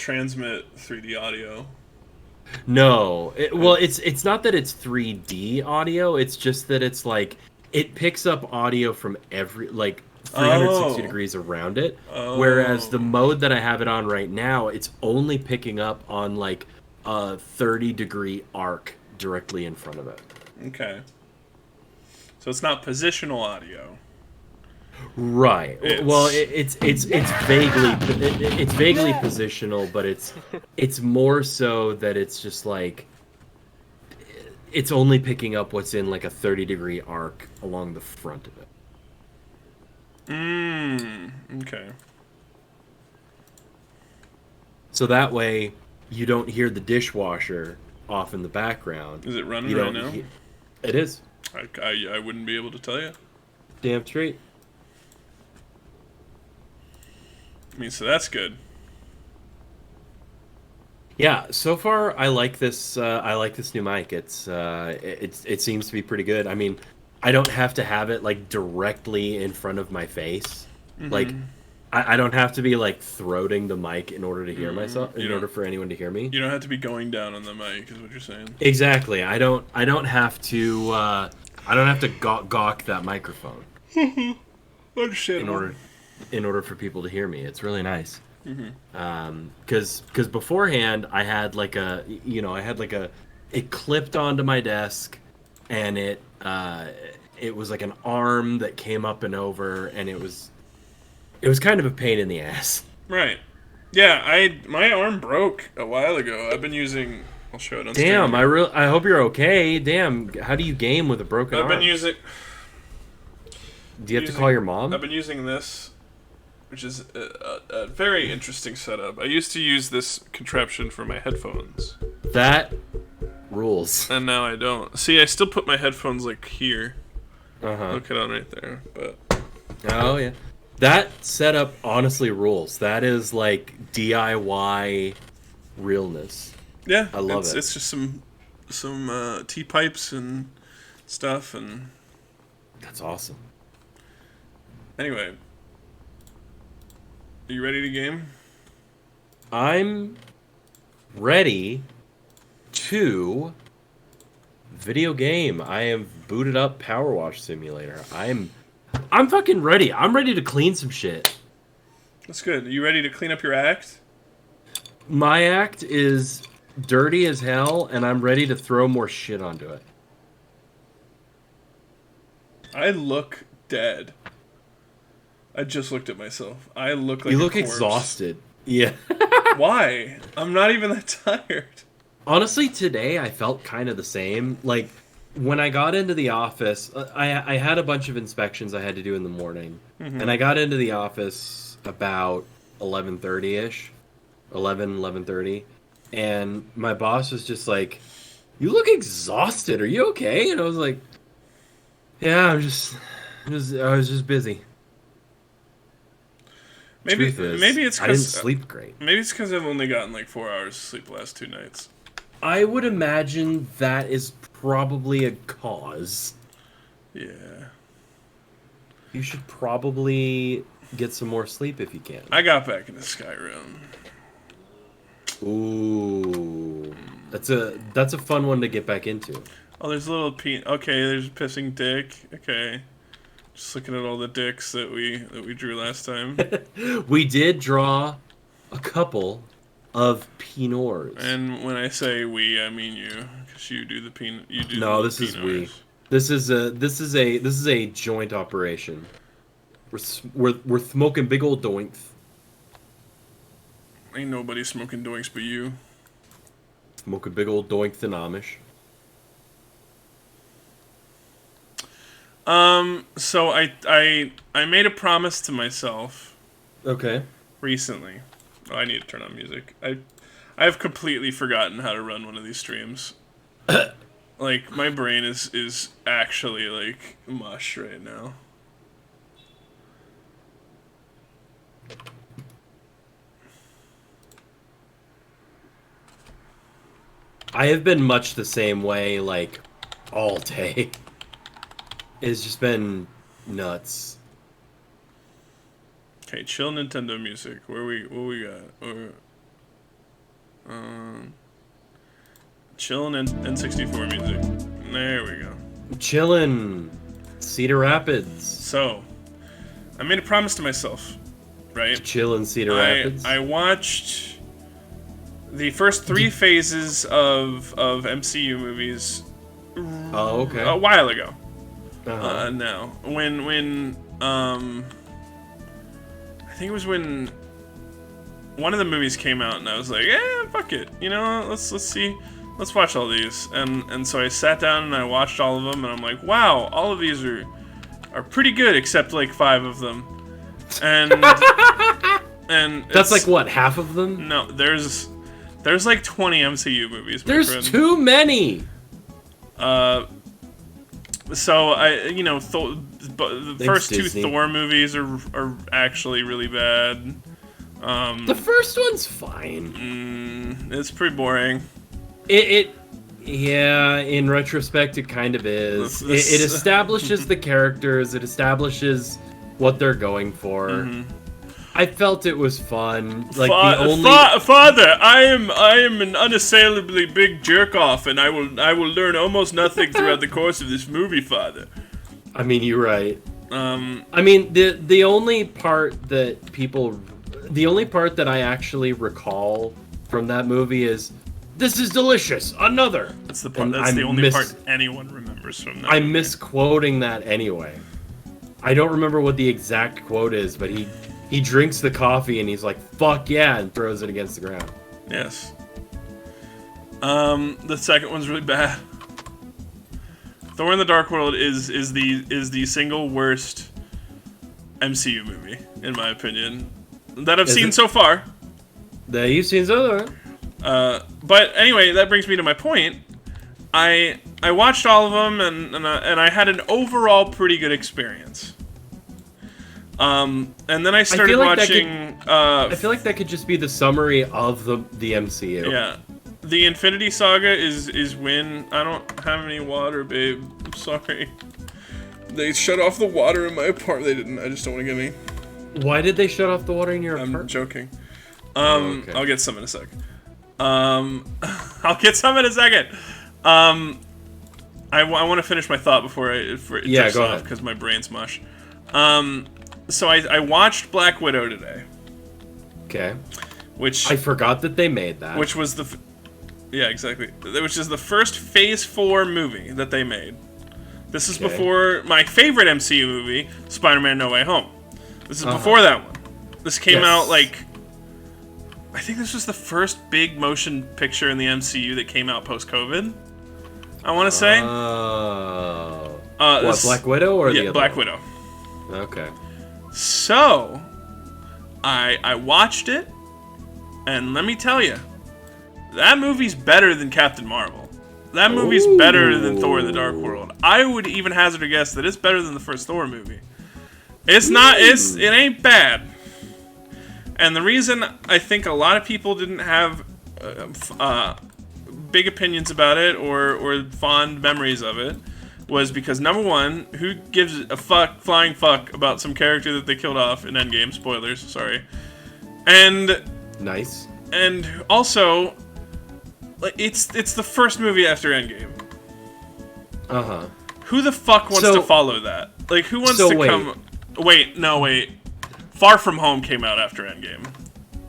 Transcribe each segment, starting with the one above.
transmit 3D audio. No, well, it's not that it's 3D audio. It's just that it's like it picks up audio from every like 360 Oh. degrees around it. Whereas Oh. the mode that I have it on right now, it's only picking up on like a 30-degree arc directly in front of it. Okay. So it's not positional audio. Right. Well, It's it's vaguely positional, but it's more so that it's just like it's only picking up what's in like a 30-degree arc along the front of it. okay. So that way you don't hear the dishwasher off in the background. Is it running You right don't now? It is. I wouldn't be able to tell you. Damn straight. I mean, so that's good. Yeah, so far I like this. I like this new mic. It seems to be pretty good. I mean, I don't have to have it like directly in front of my face. Like, I don't have to be like throating the mic in order to hear myself. You In don't. order for anyone to hear me. You don't have to be going down on the mic, is what you're saying. Exactly. I don't have to. I don't have to gawk that microphone in Understandable. order for people to hear me. It's really nice. Because beforehand I had like it clipped onto my desk, and it was like an arm that came up and over, and it was kind of a pain in the ass. Right. Yeah, my arm broke a while ago. I've been using. I'll show it on stream Damn, here. I hope you're okay. Damn, how do you game with a broken I've been arm? using. Do you have to call your mom? I've been using this, which is a very interesting setup. I used to use this contraption for my headphones, That rules. and now I don't. See, I still put my headphones like here. Uh-huh. Look it on right there, but Oh yeah. That setup honestly rules. That is like DIY realness. yeah, I love it. It's just some T pipes and stuff, and That's awesome. anyway, are you ready to game? I'm ready to video game. I have booted up Power Wash Simulator. I'm fucking ready. I'm ready to clean some shit. That's good. Are you ready to clean up your act? My act is dirty as hell, and I'm ready to throw more shit onto it. I look dead. I just looked at myself. I look like You a look corpse. exhausted. Yeah. Why? I'm not even that tired. Honestly, today I felt kind of the same. Like, when I got into the office, I had a bunch of inspections I had to do in the morning. And I got into the office about 11:30ish. 11:30. And my boss was just like, "You look exhausted. Are you okay?" And I was like, "Yeah, I was just busy." Maybe Truth is, maybe it's I didn't because sleep great. maybe it's because I've only gotten like 4 hours of sleep the last 2 nights. I would imagine that is probably a cause. Yeah, You should probably get some more sleep if you can. I got back into Skyrim. Ooh, that's a fun one to get back into. Oh, there's a little Okay, there's a pissing dick. Okay, just looking at all the dicks that we drew last time. We did draw a couple of Pinours. And when I say we, I mean you, because you do the peen. You do No, the this is we. Pinars. This is a joint operation. We're smoking big old doinks. Ain't nobody smoking doinks but you. Smoking big old doinks and Amish. So I made a promise to myself Okay. recently. Oh, I need to turn on music. I've completely forgotten how to run one of these streams. Like my brain is actually like mush right now. I have been much the same way, like, all day. It's just been nuts. Okay, chill Nintendo music. What we got? Chillin' and N64 music. There we go. Chillin'. Cedar Rapids. So, I made a promise to myself, right? Chillin' Cedar Rapids. I watched the first 3 phases of MCU movies a while ago. Now, when I think it was when one of the movies came out, and I was like, yeah, fuck it, you know, let's see, let's watch all these, and so I sat down and I watched all of them, and I'm like, wow, all of these are pretty good, except like 5 of them, and and that's like what, half of them? No, there's like 20 MCU movies. There's too many. So the first Disney. 2 Thor movies are actually really bad. The first one's fine. It's pretty boring. Yeah, in retrospect, it kind of is. It establishes the characters. It establishes what they're going for. Mm-hmm. I felt it was fun. Like Father, I am an unassailably big jerk off, and I will learn almost nothing throughout the course of this movie, Father. I mean, you're right. I mean, the only part that I actually recall from that movie is, "This is delicious. Another." That's the part. That's the only part anyone remembers from that. I'm misquoting that anyway. I don't remember what the exact quote is, but he drinks the coffee and he's like, "Fuck yeah," and throws it against the ground. Yes. The second one's really bad. Thor in the Dark World is the single worst MCU movie, in my opinion, that I've seen so far. That you've seen so far. But anyway, that brings me to my point. I watched all of them, and I had an overall pretty good experience. And then I started watching. I feel like that could just be the summary of the MCU. Yeah, the Infinity Saga is when I don't have any water, babe. I'm sorry. They shut off the water in my apartment. They didn't. I just don't want to get any. Why did they shut off the water in your apartment? I'm joking. Okay. I'll get some in a sec. I'll get some in a second. I want to finish my thought before it jumps off because my brain's mush. So I watched Black Widow today. Okay. Which I forgot that they made that. Which was yeah, exactly. Which is the first Phase 4 movie that they made. This is before my favorite MCU movie, Spider-Man: No Way Home. This is before that one. This came out like, I think this was the first big motion picture in the MCU that came out post-COVID. I want to say. What, Black Widow or the other Black one? Widow. Okay. So, I watched it, and let me tell you, that movie's better than Captain Marvel. That movie's better than Thor in the Dark World. I would even hazard a guess that it's better than the first Thor movie. It ain't bad. And the reason I think a lot of people didn't have big opinions about it or fond memories of it was because, number one, who gives a flying fuck about some character that they killed off in Endgame? Spoilers, sorry. And nice. And also, like, it's the first movie after Endgame. Who the fuck wants to follow that? Like, who wants to come? Wait. Far From Home came out after Endgame.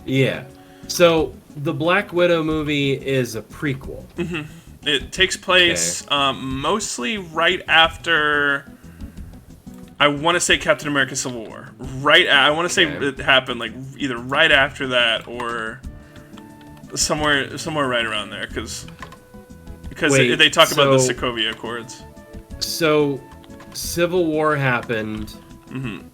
Yeah. So the Black Widow movie is a prequel. Mm-hmm. It takes place mostly right after, I want to say, Captain America: Civil War. I want to say it happened like either right after that or somewhere right around there, because they talk about the Sokovia Accords. So Civil War happened, and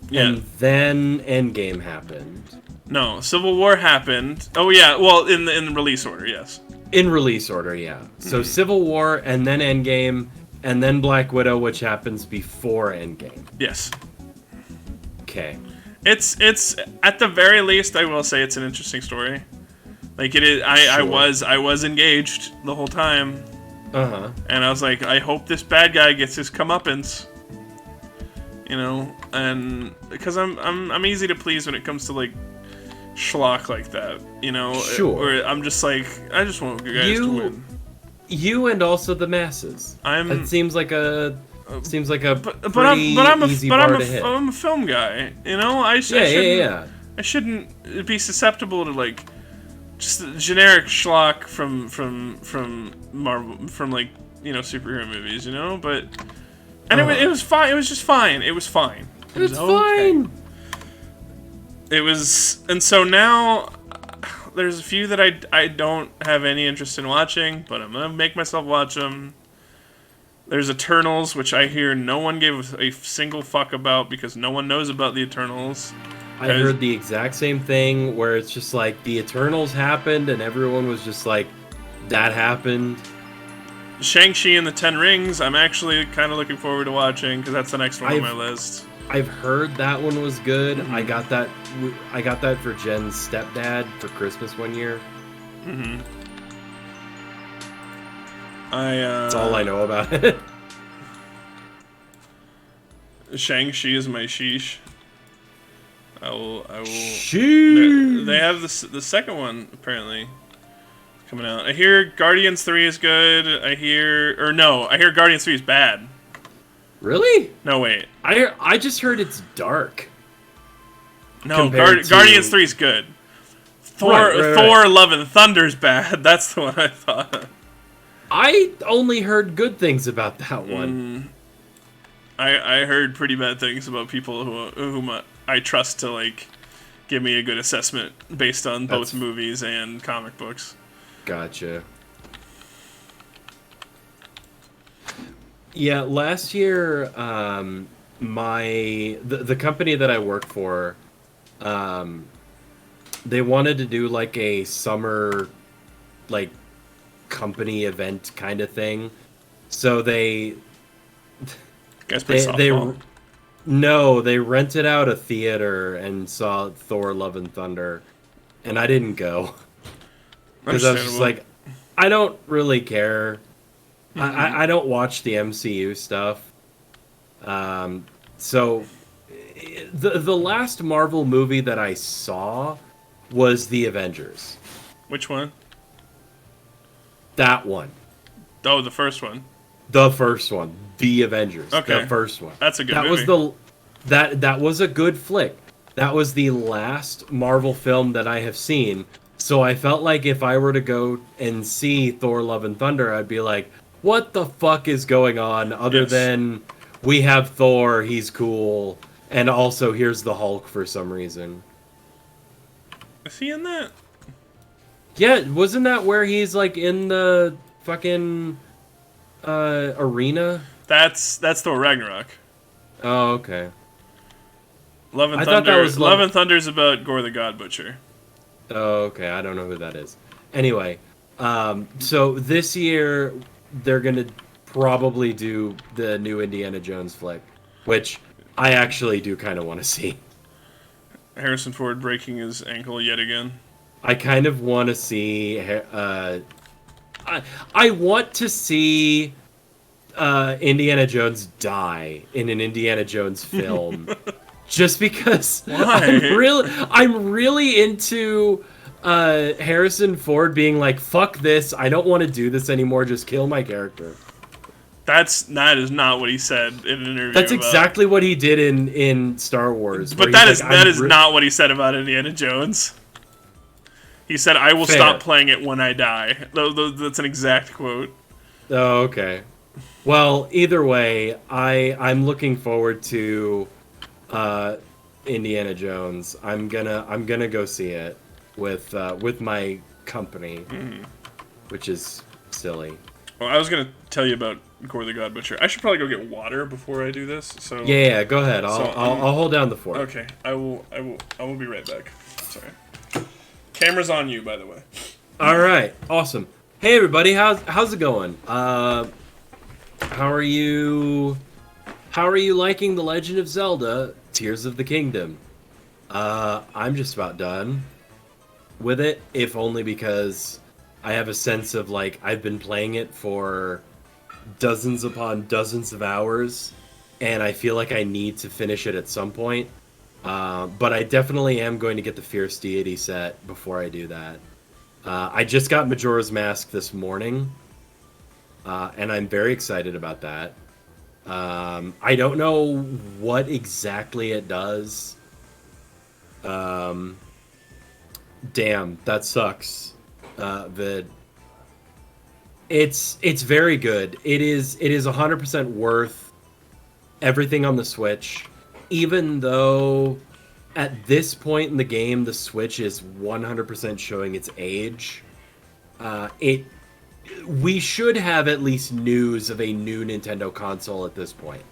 then Endgame happened. No, Civil War happened. Oh yeah, well in the release order, yes. In release order, yeah. So Civil War, and then Endgame, and then Black Widow, which happens before Endgame. Yes. Okay. It's at the very least, I will say it's an interesting story. Like it is. I was engaged the whole time. And I was like, I hope this bad guy gets his comeuppance. You know, and because I'm easy to please when it comes to like schlock like that, you know? Sure. Where I'm just like, I just want you guys to win. You and also the masses. It seems like a easy bar to hit. I'm a film guy, you know. I shouldn't be susceptible to like just generic schlock from Marvel, from like, you know, superhero movies, you know. But it was fine. It was just fine. It was fine. It was fine. It was, and so now there's a few that I don't have any interest in watching, but I'm gonna make myself watch them. There's Eternals, which I hear no one gave a single fuck about because no one knows about the Eternals. I heard the exact same thing, where it's just like the Eternals happened and everyone was just like, that happened. Shang-Chi and the Ten Rings, I'm actually kind of looking forward to watching because that's the next one on my list. I've heard that one was good. Mm-hmm. I got that for Jen's stepdad for Christmas one year. Mm-hmm. That's all I know about it. Shang-Chi is my sheesh. I will. Sheesh. They have the second one apparently coming out. I hear Guardians 3 is good. I hear Guardians 3 is bad. Really? No, wait. I just heard it's dark. No, Guardians 3 is good. Thor Love and Thunder's bad. That's the one I thought. I only heard good things about that one. I heard pretty bad things about people whom I trust to like give me a good assessment based on both movies and comic books. Gotcha. Yeah, last year, the company that I work for, they wanted to do like a summer, like, company event kind of thing. So they rented out a theater and saw Thor: Love and Thunder, and I didn't go because I was just like, I don't really care. I don't watch the MCU stuff. So the last Marvel movie that I saw was The Avengers. Which one? That one. Oh, the first one. The first one. The Avengers. Okay. The first one. That's a good movie. That was a good flick. That was the last Marvel film that I have seen. So I felt like if I were to go and see Thor: Love and Thunder, I'd be like, what the fuck is going on other than we have Thor, he's cool, and also here's the Hulk for some reason. Is he in that? Yeah, wasn't that where he's like in the fucking arena? That's Thor Ragnarok. Oh, okay. Love and Thunder. Love and Thunder is about Gore the God Butcher. Oh, okay. I don't know who that is. Anyway, so this year they're gonna probably do the new Indiana Jones flick, which I actually do kind of want to see. Harrison Ford breaking his ankle yet again. I kind of want to see. I want to see Indiana Jones die in an Indiana Jones film, just because I'm really into Harrison Ford being like, "Fuck this! I don't want to do this anymore. Just kill my character." That is not what he said in an interview. That's exactly what he did in Star Wars. But that is not what he said about Indiana Jones. He said, "I will stop playing it when I die." That's an exact quote. Oh, okay. Well, either way, I'm looking forward to Indiana Jones. I'm gonna go see it with my company, which is silly. Well, I was gonna tell you about Gore the God Butcher. I should probably go get water before I do this. So yeah, go ahead. I'll hold down the fort. Okay, I will be right back. Sorry. Camera's on you, by the way. All right, awesome. Hey everybody, how's it going? How are you liking The Legend of Zelda: Tears of the Kingdom? I'm just about done with it, if only because I have a sense of like I've been playing it for dozens upon dozens of hours, and I feel like I need to finish it at some point. But I definitely am going to get the Fierce Deity set before I do that. I just got Majora's Mask this morning, and I'm very excited about that. I don't know what exactly it does. Damn, that sucks. Vid. It's very good. It is 100% worth everything on the Switch, even though at this point in the game the Switch is 100% showing its age. We should have at least news of a new Nintendo console at this point.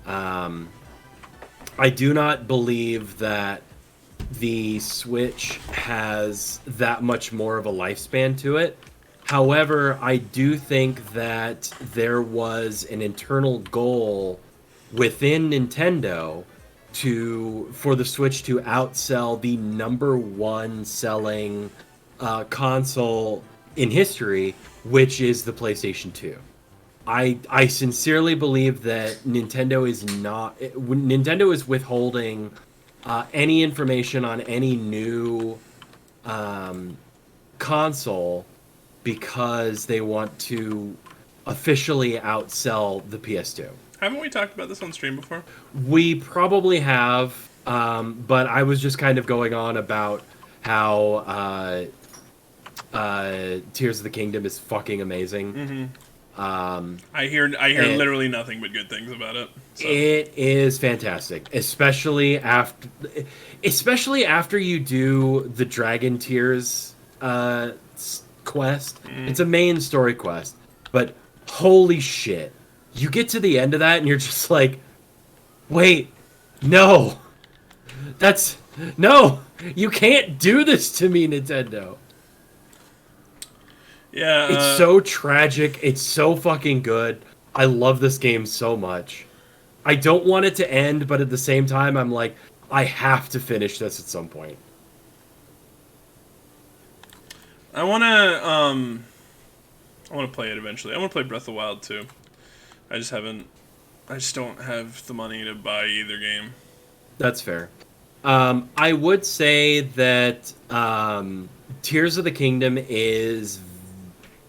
I do not believe that the Switch has that much more of a lifespan to it. However, I do think that there was an internal goal within Nintendo for the Switch to outsell the number one selling console in history, which is the PlayStation 2. I sincerely believe that Nintendo is withholding any information on any new console because they want to officially outsell the PS2. Haven't we talked about this on stream before? We probably have, but I was just kind of going on about how Tears of the Kingdom is fucking amazing. Mm-hmm. I hear literally nothing but good things about it. So. It is fantastic, especially after you do the Dragon Tears quest. It's a main story quest, but holy shit, you get to the end of that and you're just like, wait, no, you can't do this to me, Nintendo. Yeah, it's so tragic. It's so fucking good. I love this game so much. I don't want it to end, but at the same time, I'm like, I have to finish this at some point. I want to play it eventually. I want to play Breath of the Wild too. I just don't have the money to buy either game. That's fair. I would say that Tears of the Kingdom is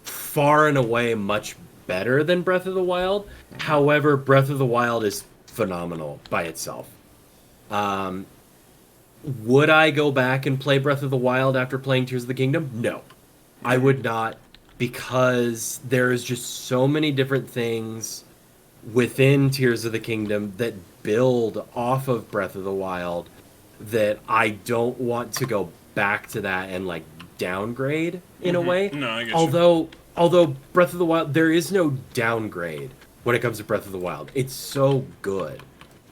far and away much better than Breath of the Wild. However, Breath of the Wild is phenomenal by itself. Would I go back and play Breath of the Wild after playing Tears of the Kingdom? No. I would not, because there is just so many different things within Tears of the Kingdom that build off of Breath of the Wild that I don't want to go back to that and like downgrade in a way. No, I get you. Although Breath of the Wild, there is no downgrade when it comes to Breath of the Wild. It's so good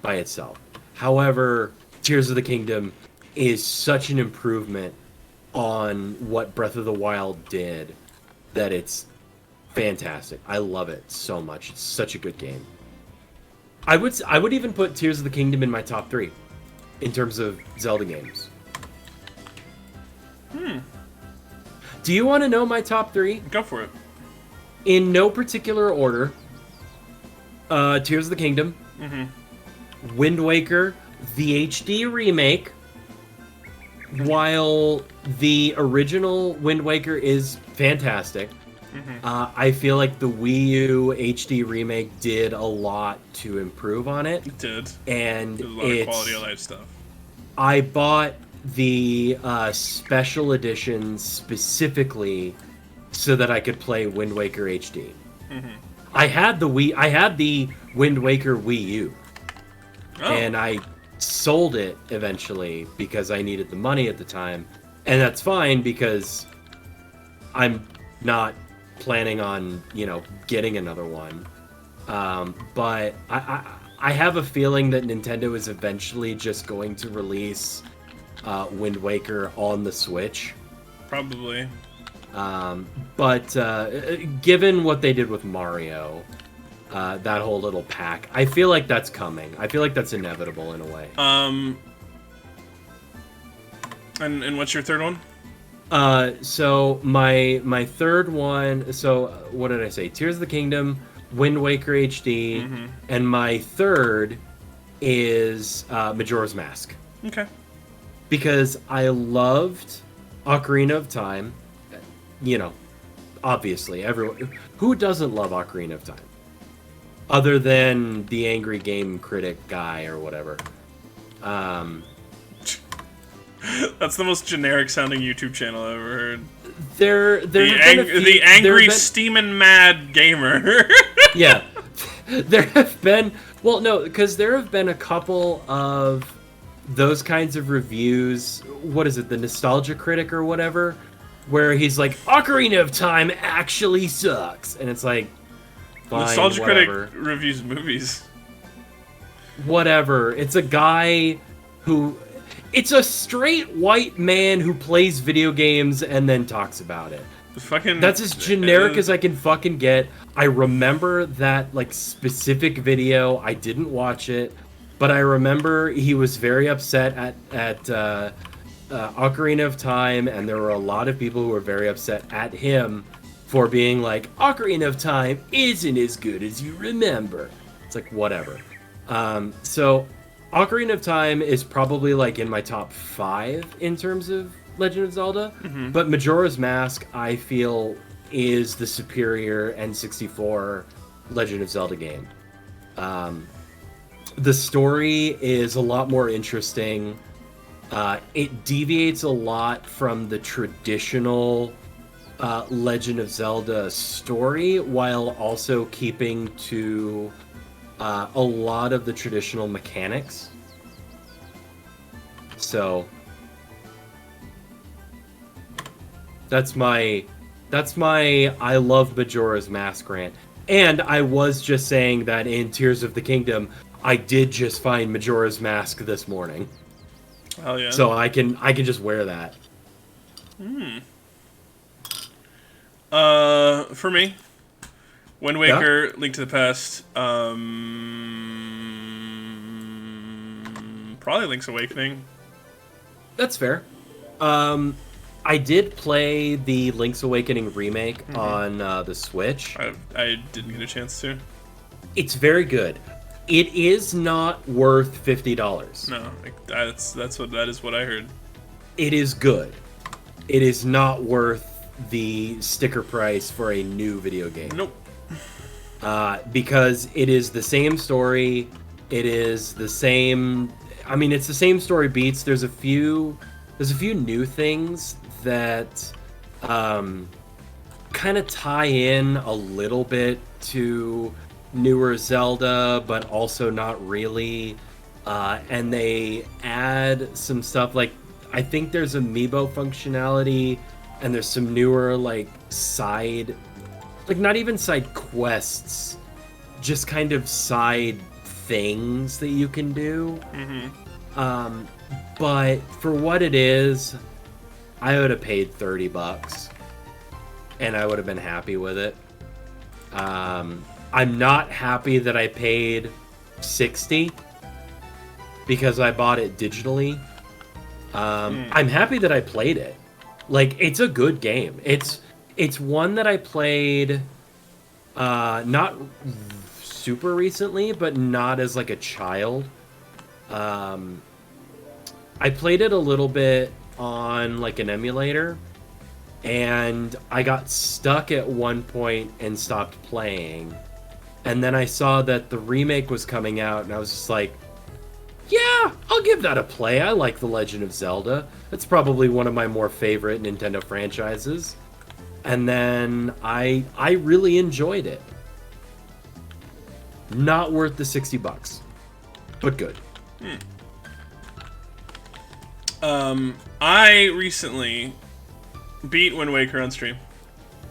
by itself. However, Tears of the Kingdom is such an improvement on what Breath of the Wild did that it's fantastic. I love it so much. It's such a good game. I would even put Tears of the Kingdom in my top 3 in terms of Zelda games. Do you want to know my top 3? Go for it. In no particular order. Tears of the Kingdom. Wind Waker, the HD remake. While the original Wind Waker is fantastic, I feel like the Wii U HD remake did a lot to improve on it. It did. And there's a lot of quality of life stuff. I bought the special edition specifically so that I could play Wind Waker HD. I had the Wind Waker Wii U, and I sold it eventually because I needed the money at the time, and that's fine because I'm not planning on getting another one. But I have a feeling that Nintendo is eventually just going to release Wind Waker on the Switch. Probably. But given what they did with Mario, that whole little pack, I feel like that's coming. I feel like that's inevitable in a way. And what's your third one? So my third one. So what did I say? Tears of the Kingdom, Wind Waker HD, and my third is Majora's Mask. Okay. Because I loved Ocarina of Time. You know, obviously, everyone who doesn't love Ocarina of Time, other than the angry game critic guy or whatever. That's the most generic sounding YouTube channel I've ever heard. The angry steaming mad gamer. Yeah, there have been. Well, no, because there have been a couple of those kinds of reviews. What is it, the Nostalgia Critic or whatever, where he's like, Ocarina of Time actually sucks, and it's like, fine, Nostalgia whatever. Critic reviews movies. Whatever. It's a guy who. It's a straight white man who plays video games and then talks about it. That's as generic as I can fucking get. I remember that like specific video. I didn't watch it, but I remember he was very upset at Ocarina of Time, and there were a lot of people who were very upset at him for being like, Ocarina of Time isn't as good as you remember. It's like, whatever. So Ocarina of Time is probably like in my top 5 in terms of Legend of Zelda, but Majora's Mask, I feel, is the superior N64 Legend of Zelda game. The story is a lot more interesting. It deviates a lot from the traditional Legend of Zelda story, while also keeping to a lot of the traditional mechanics. So that's my I love Majora's Mask rant. And I was just saying that in Tears of the Kingdom, I did just find Majora's Mask this morning. Oh yeah. So I can just wear that. For me, Wind Waker, Link to the Past, probably Link's Awakening. That's fair. I did play the Link's Awakening remake on the Switch. I didn't get a chance to. It's very good. It is not worth $50. No, that is what I heard. It is good. It is not worth the sticker price for a new video game. Nope. Because it is the same story. It is the same. I mean, it's the same story beats. There's a few new things that kind of tie in a little bit to newer Zelda, but also not really. And they add some stuff like, I think there's amiibo functionality, and there's some newer like side, like not even side quests, just kind of side things that you can do. But for what it is, I would have paid $30 and I would have been happy with it. I'm not happy that I paid $60 because I bought it digitally. I'm happy that I played it. Like, it's a good game. It's one that I played not super recently, but not as like a child. I played it a little bit on like an emulator, and I got stuck at one point and stopped playing. And then I saw that the remake was coming out, and I was just like, yeah, I'll give that a play. I like The Legend of Zelda. It's probably one of my more favorite Nintendo franchises. And then I really enjoyed it. Not worth the $60, but good. I recently beat Wind Waker on stream.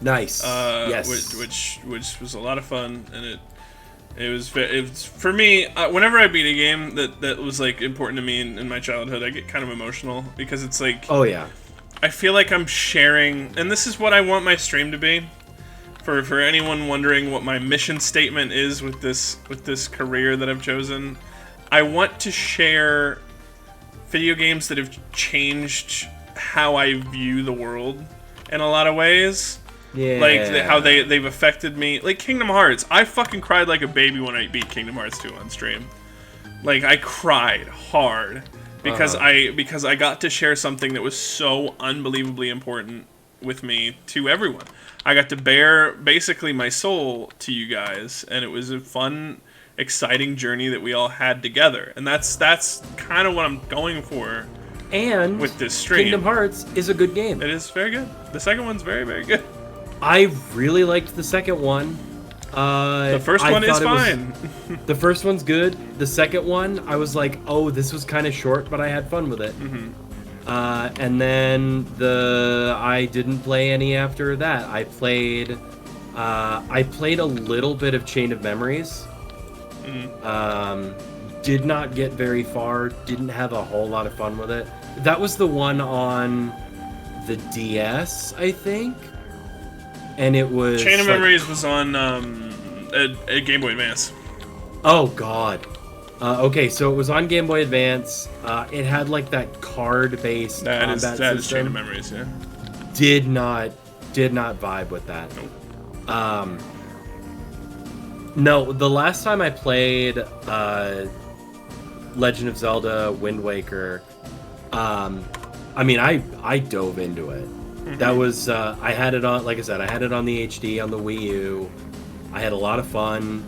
Nice. Yes. Which was a lot of fun, and it was for me. Whenever I beat a game that was like important to me in my childhood, I get kind of emotional because it's like, oh yeah, I feel like I'm sharing, and this is what I want my stream to be. For anyone wondering what my mission statement is with this career that I've chosen, I want to share video games that have changed how I view the world in a lot of ways. Yeah. Like how they've affected me. Like Kingdom Hearts. I fucking cried like a baby when I beat Kingdom Hearts 2 on stream. Like, I cried hard. because I got to share something that was so unbelievably important with me to everyone. I got to bare basically my soul to you guys, and it was a fun, exciting journey that we all had together. And that's kind of what I'm going for. And with this stream, Kingdom Hearts is a good game. It is very good. The second one's very, very good. I really liked the second one. The first one is fine. The first one's good. The second one, I was like, oh, this was kind of short, but I had fun with it. And then I didn't play any after that. I played a little bit of Chain of Memories. Did not get very far. Didn't have a whole lot of fun with it. That was the one on the DS, I think. And it was Chain of Memories was on a Game Boy Advance. Oh God. Okay, so it was on Game Boy Advance. It had like that card-based combat system. That is Chain of Memories, yeah. Did not vibe with that. Nope. No, the last time I played Legend of Zelda Wind Waker, I mean, I dove into it. That was I had it on, like I said, I had it on the HD on the Wii U. I had a lot of fun,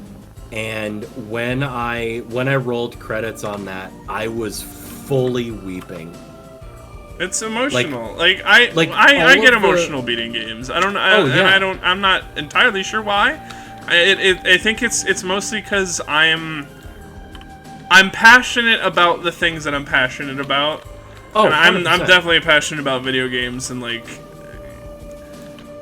and when I rolled credits on that, I was fully weeping. It's emotional. I get emotional beating games. I'm not entirely sure why. I think it's mostly because I'm passionate about the things that I'm passionate about. Oh, and I'm definitely passionate about video games and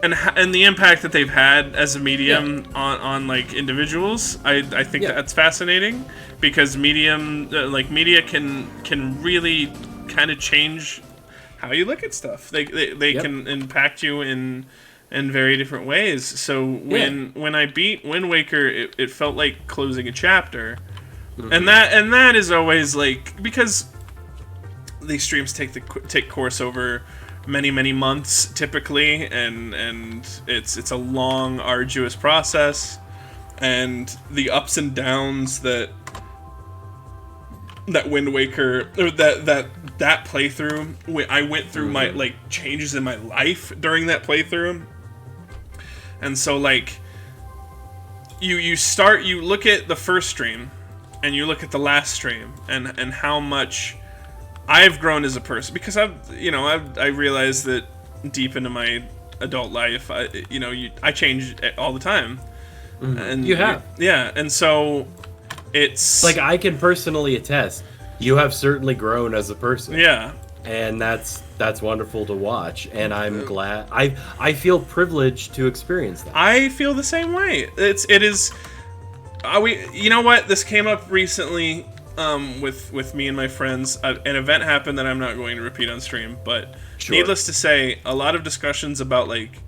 and the impact that they've had as a medium on like individuals. I think that's fascinating because media can really kind of change how you look at stuff. They can impact you in very different ways. So when I beat Wind Waker, it felt like closing a chapter. And that is always like, because these streams take course over many months typically, and it's a long, arduous process, and the ups and downs that Wind Waker, or that playthrough, I went through my like changes in my life during that playthrough. And so like you look at the first stream and you look at the last stream and how much I've grown as a person, because I realized that deep into my adult life, I change all the time. And you have. Yeah, and so it's like, I can personally attest, you have certainly grown as a person. Yeah. And that's wonderful to watch, and I'm glad. I feel privileged to experience that. I feel the same way. It is. You know what? This came up recently with me and my friends. An event happened that I'm not going to repeat on stream, but needless to say, a lot of discussions about like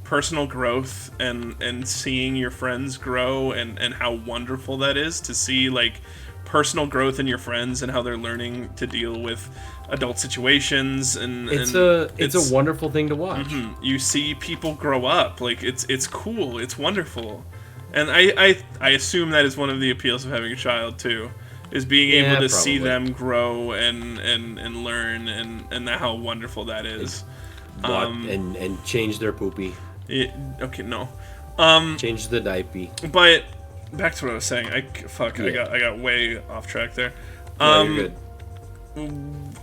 personal growth and seeing your friends grow and how wonderful that is to see like personal growth in your friends and how they're learning to deal with adult situations, and it's a wonderful thing to watch. You see people grow up, like it's cool, it's wonderful, and I assume that is one of the appeals of having a child too, is being able to see them grow and learn and how wonderful that is. And change their poopy. Change the diaper. But back to what I was saying. I got way off track there. No, you're good.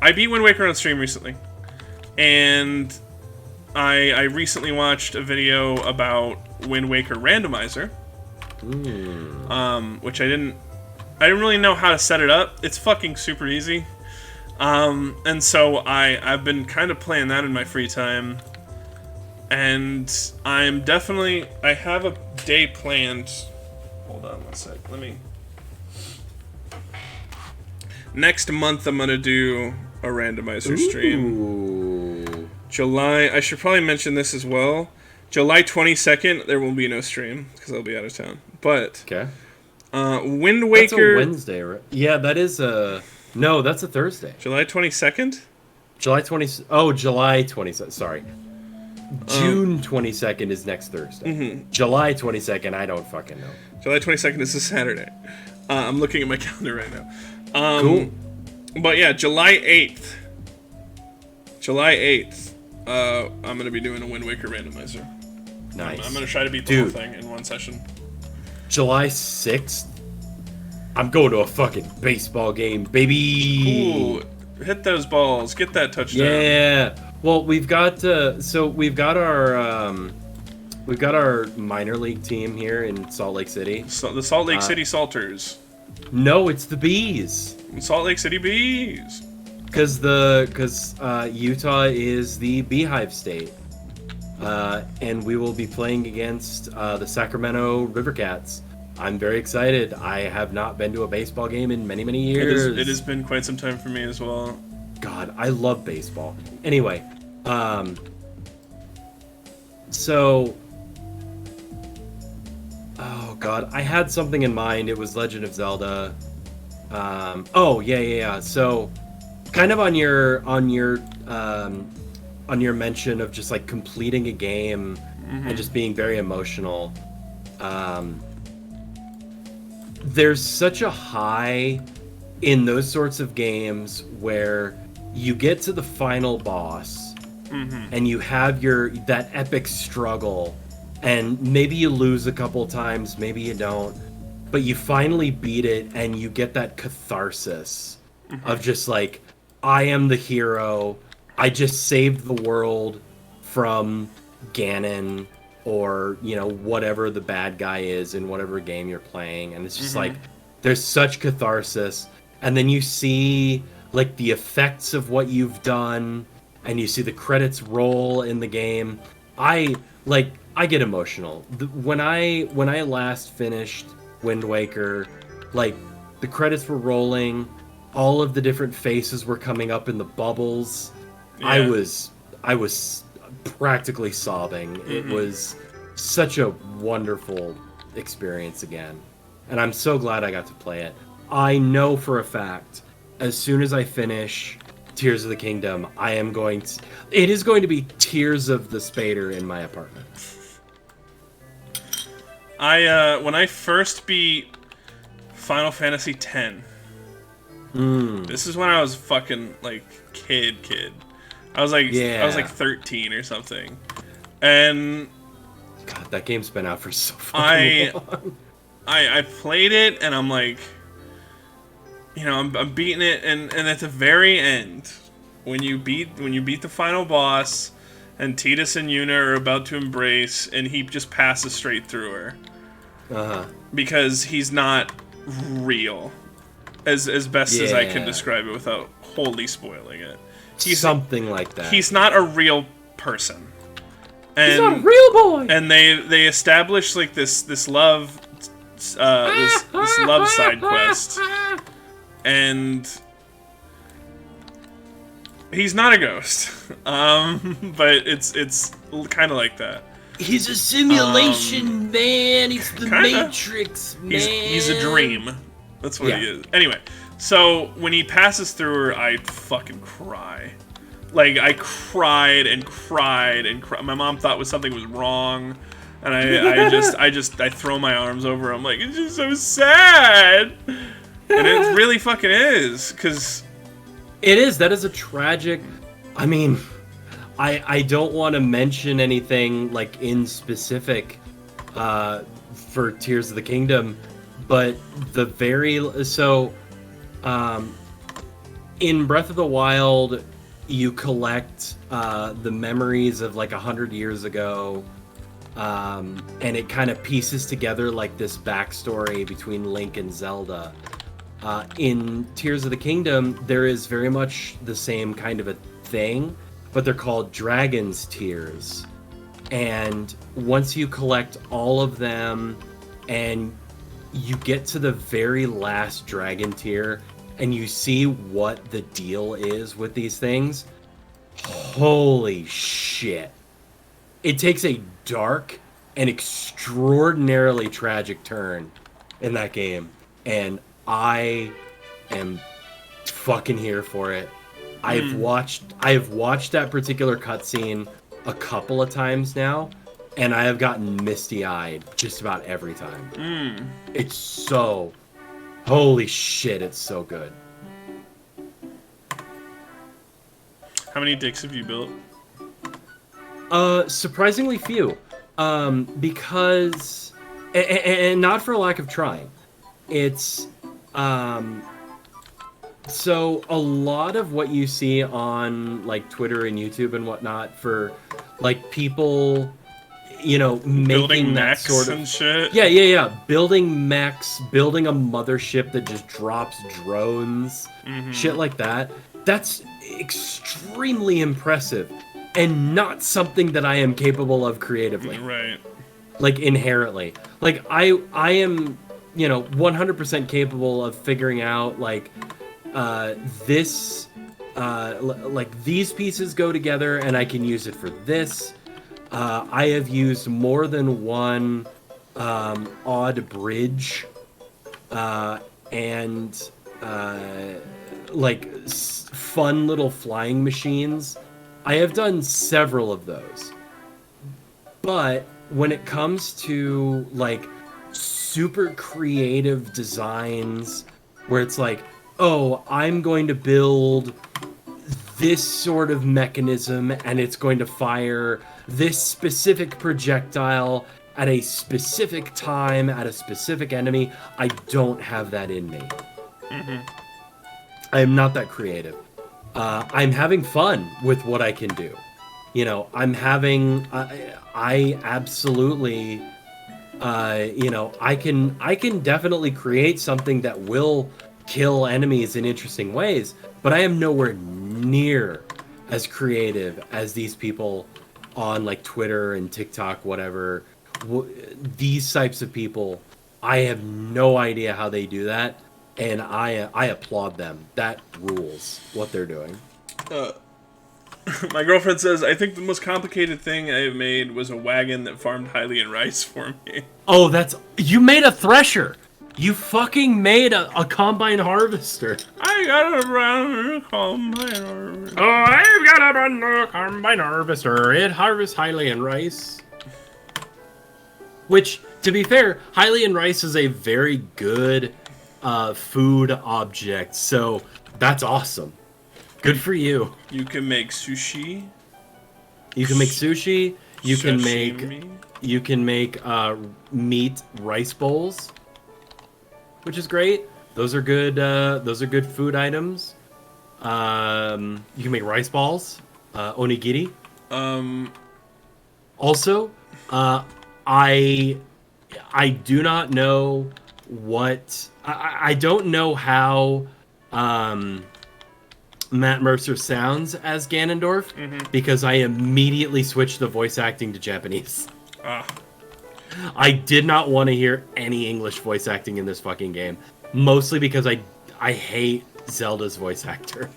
I beat Wind Waker on stream recently, and I recently watched a video about Wind Waker Randomizer, which I didn't really know how to set it up. It's fucking super easy, and so I've been kind of playing that in my free time, and I have a day planned. Hold on one sec. Next month, I'm gonna do a randomizer stream. July. I should probably mention this as well. July 22nd, there will be no stream because I'll be out of town. But Wind Waker. That's a Wednesday, right? Yeah, that is a. No, that's a Thursday. July 22nd. July 22nd. Sorry. June 22nd is next Thursday. July 22nd, I don't fucking know. July 22nd is a Saturday. I'm looking at my calendar right now. Cool. But yeah, July 8th. July 8th. I'm gonna be doing a Wind Waker randomizer. Nice. I'm gonna try to beat the whole thing in one session. July 6th. I'm going to a fucking baseball game, baby. Cool. Hit those balls. Get that touchdown. Yeah. Well, we've got our minor league team here in Salt Lake City. So, the Salt Lake City Salters. No, it's the Bees. Salt Lake City Bees. Because Utah is the Beehive state, and we will be playing against the Sacramento River Cats. I'm very excited. I have not been to a baseball game in many, many years. It has been quite some time for me as well. God, I love baseball. Anyway, so, oh God, I had something in mind. It was Legend of Zelda. So, kind of on your mention of just like completing a game and just being very emotional. There's such a high in those sorts of games where you get to the final boss and you have that epic struggle, and maybe you lose a couple times, maybe you don't, but you finally beat it and you get that catharsis of just like, I am the hero, I just saved the world from Ganon, or, you know, whatever the bad guy is in whatever game you're playing. And it's just like, there's such catharsis. And then you see, like, the effects of what you've done, and you see the credits roll in the game. I get emotional. When I last finished Wind Waker, like, the credits were rolling, all of the different faces were coming up in the bubbles. Yeah. I was practically sobbing. It was such a wonderful experience again, and I'm so glad I got to play it. I know for a fact, as soon as I finish Tears of the Kingdom, it is going to be Tears of the Spader in my apartment. When I first beat Final Fantasy X, this is when I was fucking like kid. I was like 13 or something, and God, that game's been out for so fucking long. I played it, and I'm like, you know, I'm beating it, and at the very end, when you beat the final boss, and Tidus and Yuna are about to embrace, and he just passes straight through her, because he's not real, as best as I can describe it without wholly spoiling it. He's something like that. He's not a real person. And, he's not a real boy. And they establish like this love this love side quest, and he's not a ghost. But it's kind of like that. He's a simulation, man. He's the Matrix, man. He's a dream. That's what he is. Anyway. So, when he passes through her, I fucking cry. Like, I cried and cried and cried. My mom thought something was wrong. And I throw my arms over her. I'm like, it's just so sad. And it really fucking is. Because it is. That is a tragic... I mean, I don't want to mention anything, like, in specific for Tears of the Kingdom. But the very... So... in Breath of the Wild, you collect the memories of like 100 years ago, and it kind of pieces together like this backstory between Link and Zelda. In Tears of the Kingdom, there is very much the same kind of a thing, but they're called Dragon's Tears. And once you collect all of them and you get to the very last Dragon Tear, and you see what the deal is with these things, holy shit. It takes a dark and extraordinarily tragic turn in that game, and I am fucking here for it. I've watched that particular cutscene a couple of times now, and I have gotten misty-eyed just about every time. It's so... Holy shit, it's so good. How many dicks have you built? Surprisingly few. Because, and not for lack of trying. It's, so a lot of what you see on like Twitter and YouTube and whatnot for like people, you know, making Building that mechs sort of and shit. yeah, building mechs, building a mothership that just drops drones, shit like that. That's extremely impressive and not something that I am capable of creatively. Right. Like inherently. Like I am, you know, 100% capable of figuring out like this like these pieces go together and I can use it for this. I have used more than one odd bridge and like fun little flying machines. I have done several of those. But when it comes to like super creative designs where it's like, oh, I'm going to build this sort of mechanism and it's going to fire this specific projectile at a specific time at a specific enemy, I don't have that in me. I am not that creative. I'm having fun with what I can do. You know, I'm having, I absolutely, you know, I can definitely create something that will kill enemies in interesting ways, but I am nowhere near as creative as these people on like Twitter and TikTok, whatever. These types of people, I have no idea how they do that, and I applaud them. That rules what they're doing. My girlfriend says, I think the most complicated thing I have made was a wagon that farmed Hylian rice for me. Oh, you made a thresher. You fucking made a combine harvester. I got a brand combine harvester. Oh, I've got a brand new combine harvester. It harvests Hylian rice. Which, to be fair, Hylian rice is a very good food object, so that's awesome. Good for you. You can make sushi. You can make sushi. You Sashimi. can make meat rice bowls, which is great. Those are good. Those are good food items. You can make rice balls, onigiri. Also, I do not know what I don't know how Matt Mercer sounds as Ganondorf because I immediately switched the voice acting to Japanese. I did not want to hear any English voice acting in this fucking game, mostly because I hate Zelda's voice actor.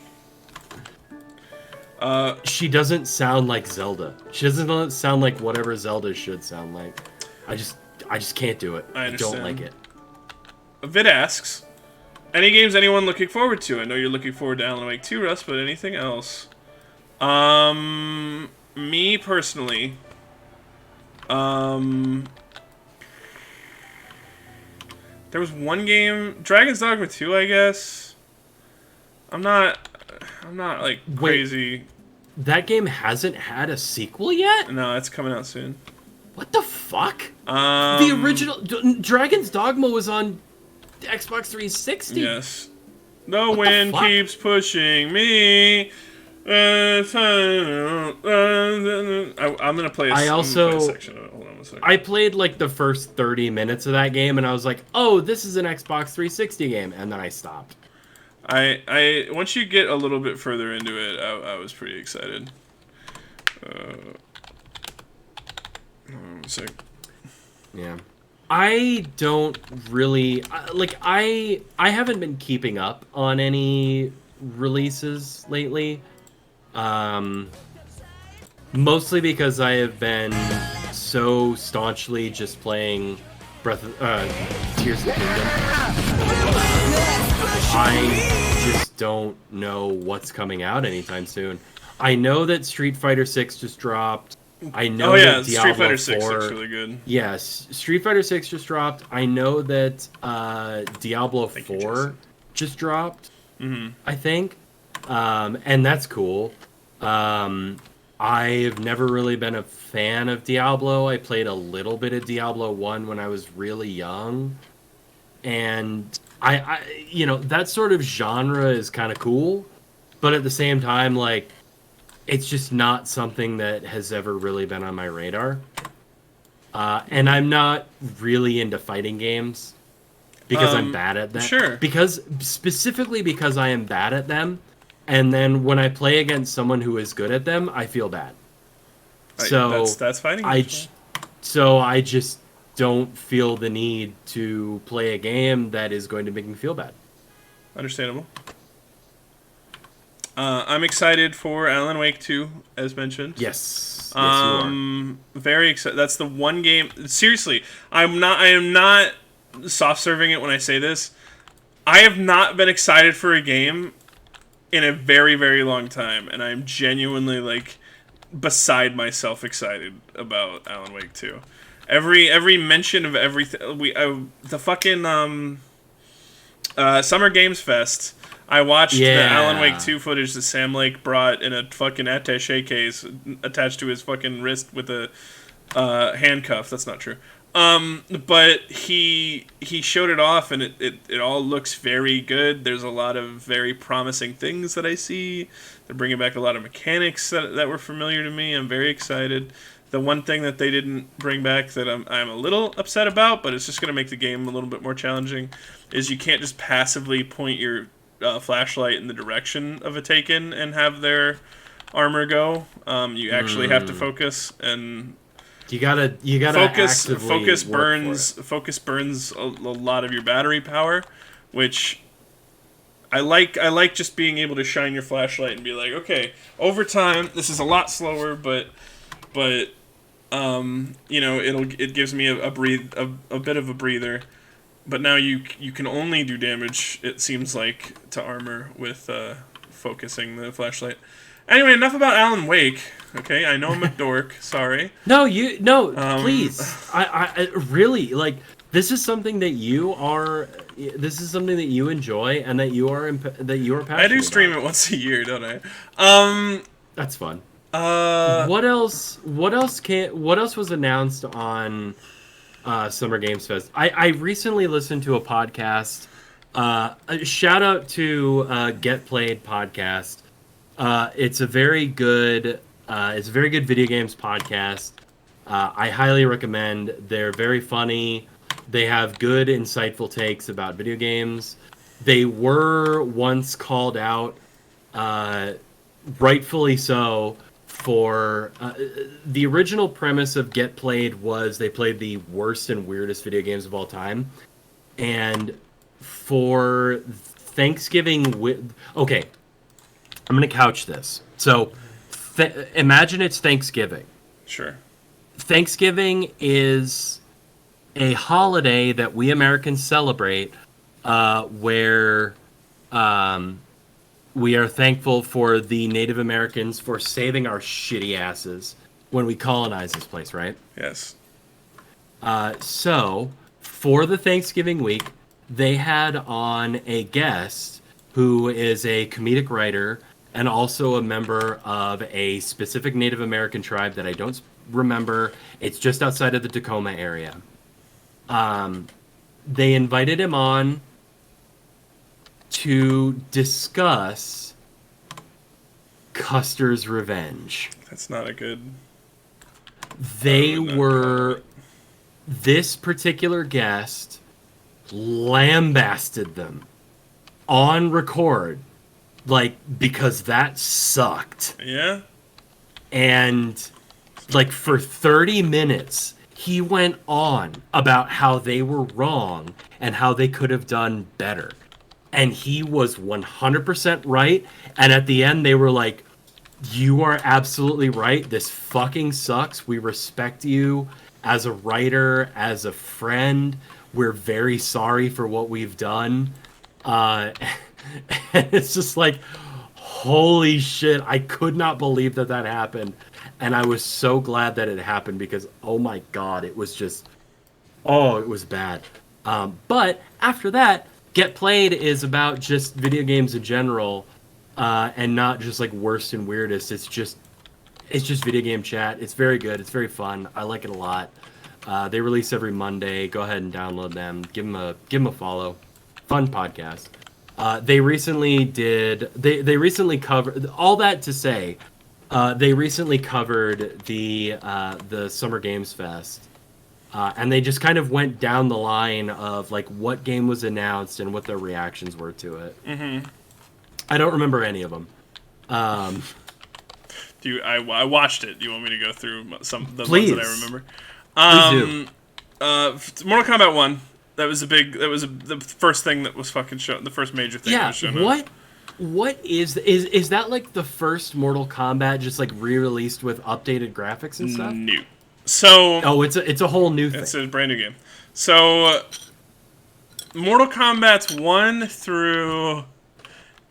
She doesn't sound like Zelda. She doesn't sound like whatever Zelda should sound like. I just can't do it. I understand. Don't like it. Vid asks, any games anyone looking forward to? I know you're looking forward to Alan Wake 2, Russ, but anything else? Me personally, there was one game, Dragon's Dogma 2, I guess. I'm not like crazy. Wait, that game hasn't had a sequel yet? No, it's coming out soon. What the fuck? The original Dragon's Dogma was on Xbox 360. Yes. The wind keeps pushing me. I'm gonna play a section of it. Hold on 1 second. I played like the first 30 minutes of that game and I was like, oh, this is an Xbox 360 game, and then I stopped. I once you get a little bit further into it, I was pretty excited. Hold on 1 sec. Yeah. I don't really like I haven't been keeping up on any releases lately. Mostly because I have been so staunchly just playing Tears of the Kingdom. I just don't know what's coming out anytime soon. I know that Street Fighter 6 just dropped. I know that Diablo Street Fighter 6 4, looks really good. Yes, Street Fighter 6 just dropped. I know that Diablo 4 just dropped. I think, and that's cool. I've never really been a fan of Diablo. I played a little bit of Diablo 1 when I was really young. And that sort of genre is kind of cool. But at the same time, like, it's just not something that has ever really been on my radar. And I'm not really into fighting games because I'm bad at that. Sure. Specifically because I am bad at them. And then when I play against someone who is good at them, I feel bad. So that's fighting I games. so I just don't feel the need to play a game that is going to make me feel bad. Understandable. I'm excited for Alan Wake 2, as mentioned. Yes. Yes, you are. Very excited. That's the one game. Seriously, I am not soft serving it when I say this. I have not been excited for a game in a very, very long time, and I'm genuinely like beside myself excited about Alan Wake 2. Every mention of everything the fucking Summer Games Fest. I watched the Alan Wake 2 footage that Sam Lake brought in a fucking attaché case attached to his fucking wrist with a handcuff. That's not true. But he showed it off, and it all looks very good. There's a lot of very promising things that I see. They're bringing back a lot of mechanics that were familiar to me. I'm very excited. The one thing that they didn't bring back that I'm a little upset about, but it's just going to make the game a little bit more challenging, is you can't just passively point your flashlight in the direction of a Taken and have their armor go. You actually have to focus, and you gotta focus burns a lot of your battery power, which I like just being able to shine your flashlight and be like, okay, over time this is a lot slower, but it gives me a bit of a breather. But now you can only do damage, it seems like, to armor with focusing the flashlight. Anyway, enough about Alan Wake. Okay, I know I'm a dork. Sorry. Please. I really like. This is something that you are. This is something that you enjoy and that you are passionate. I do stream about. it once a year, don't I? That's fun. What else was announced on Summer Games Fest? I recently listened to a podcast. A shout out to Get Played podcast. It's a very good video games podcast. I highly recommend. They're very funny. They have good, insightful takes about video games. They were once called out, rightfully so, for the original premise of Get Played was they played the worst and weirdest video games of all time. And for Thanksgiving, okay, I'm going to couch this. So imagine it's Thanksgiving. Sure. Thanksgiving is a holiday that we Americans celebrate where we are thankful for the Native Americans for saving our shitty asses when we colonized this place, right? Yes. So, for the Thanksgiving week, they had on a guest who is a comedic writer and also a member of a specific Native American tribe that I don't remember. It's just outside of the Tacoma area. They invited him on to discuss Custer's Revenge. That's not a good... This particular guest lambasted them on record, like, because that sucked. Yeah? And, like, for 30 minutes, he went on about how they were wrong and how they could have done better. And he was 100% right. And at the end, they were like, you are absolutely right. This fucking sucks. We respect you as a writer, as a friend. We're very sorry for what we've done. And it's just like, holy shit. I could not believe that happened. And I was so glad that it happened because, oh my God, it was just, it was bad. But after that, Get Played is about just video games in general. and not just like worst and weirdest. It's just video game chat. It's very good. It's very fun. I like it a lot. They release every Monday. Go ahead and download them. Give them a follow. Fun podcast. They recently did. They recently covered all that to say. They recently covered the Summer Games Fest, and they just kind of went down the line of like what game was announced and what their reactions were to it. Mm-hmm. I don't remember any of them. I watched it. Do you want me to go through some the Please. ones that I remember? Please do. Mortal Kombat 1. That was the first thing that was fucking shown. The first major thing that was shown. What is that like the first Mortal Kombat just like re-released with updated graphics and stuff? New. So it's a whole new thing. It's a brand new game. So Mortal Kombat's 1 through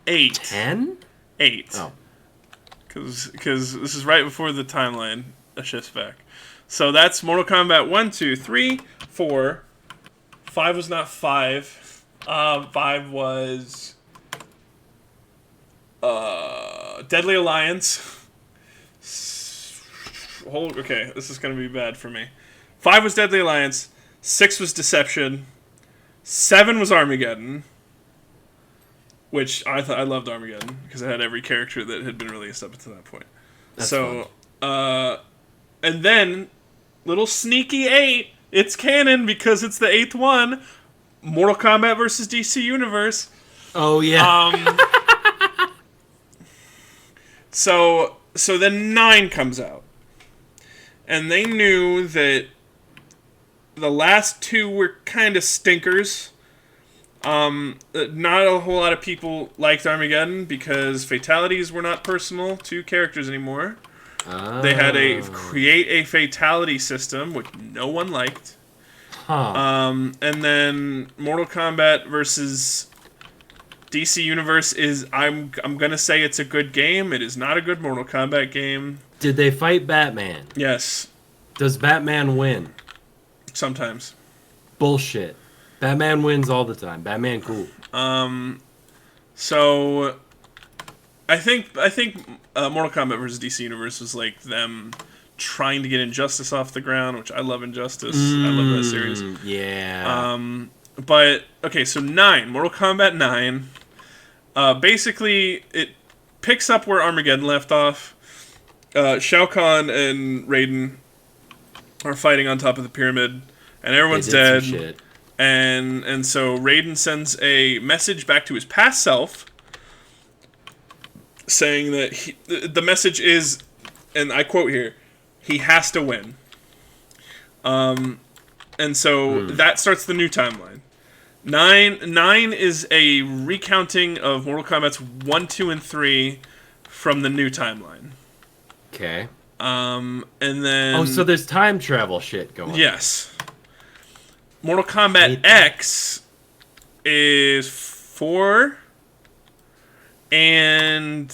8. 10? 8. Oh. Because this is right before the timeline shifts back. So that's Mortal Kombat 1, 2, 3, 4. 5 was not 5. 5 was Deadly Alliance. Okay, this is going to be bad for me. 5 was Deadly Alliance. 6 was Deception. 7 was Armageddon. Which I loved Armageddon because it had every character that had been released up until that point. That's so, and then little sneaky 8. It's canon because it's the 8th one. Mortal Kombat versus DC Universe. Oh yeah. So then 9 comes out, and they knew that the last 2 were kind of stinkers. Not a whole lot of people liked Armageddon because fatalities were not personal to characters anymore. Oh. They had create a fatality system, which no one liked. Huh. And then Mortal Kombat versus DC Universe is, I'm gonna say it's a good game. It is not a good Mortal Kombat game. Did they fight Batman? Yes. Does Batman win? Sometimes. Bullshit. Batman wins all the time. Batman cool. So I think Mortal Kombat vs. DC Universe was like them trying to get Injustice off the ground, which I love Injustice. I love that series. Yeah. But okay, so 9, Mortal Kombat 9. Basically, it picks up where Armageddon left off. Shao Kahn and Raiden are fighting on top of the pyramid, and everyone's dead. Some shit. And so Raiden sends a message back to his past self, saying that the message is, and I quote here, he has to win. And so that starts the new timeline. 9 is a recounting of Mortal Kombat's 1, 2, and 3 from the new timeline. Okay. And then... Oh, so there's time travel shit going on. Yes. Mortal Kombat X is 4 and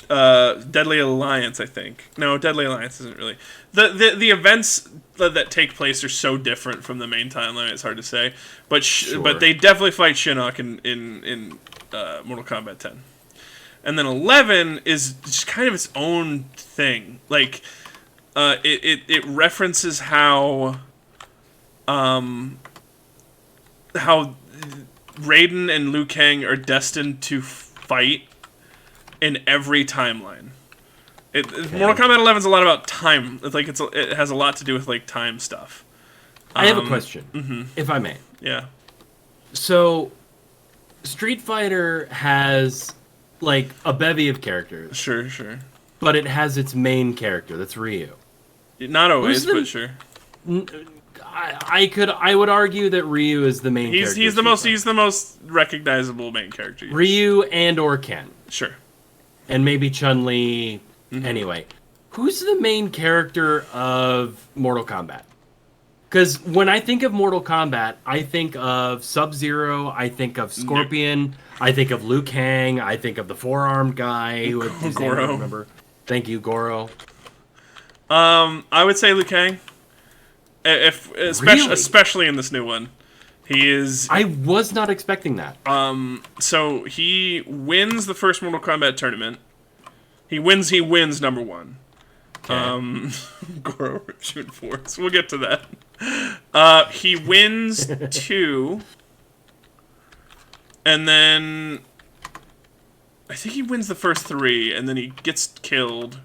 Deadly Alliance, I think. No, Deadly Alliance isn't really. The events that take place are so different from the main timeline, it's hard to say. But but they definitely fight Shinnok in Mortal Kombat 10. And then 11 is just kind of its own thing. Like, it references how Raiden and Liu Kang are destined to fight in every timeline. Mortal Kombat 11 is a lot about time. It's like it has a lot to do with like time stuff. I have a question, if I may. Yeah. So, Street Fighter has like a bevy of characters. Sure. But it has its main character. That's Ryu. Not always, but sure. I would argue that Ryu is the main character. He's the most recognizable main character. Yes. Ryu and or Ken. Sure. And maybe Chun-Li. Anyway, who's the main character of Mortal Kombat? Because when I think of Mortal Kombat, I think of Sub-Zero, I think of Scorpion, I think of Liu Kang, I think of the four-armed guy whose name I don't remember. Thank you, Goro. I would say Liu Kang. Especially in this new one. He is. I was not expecting that. So he wins the first Mortal Kombat tournament. He wins number 1. Okay. Goro shooting force. We'll get to that. He wins 2. And then I think he wins the first 3, and then he gets killed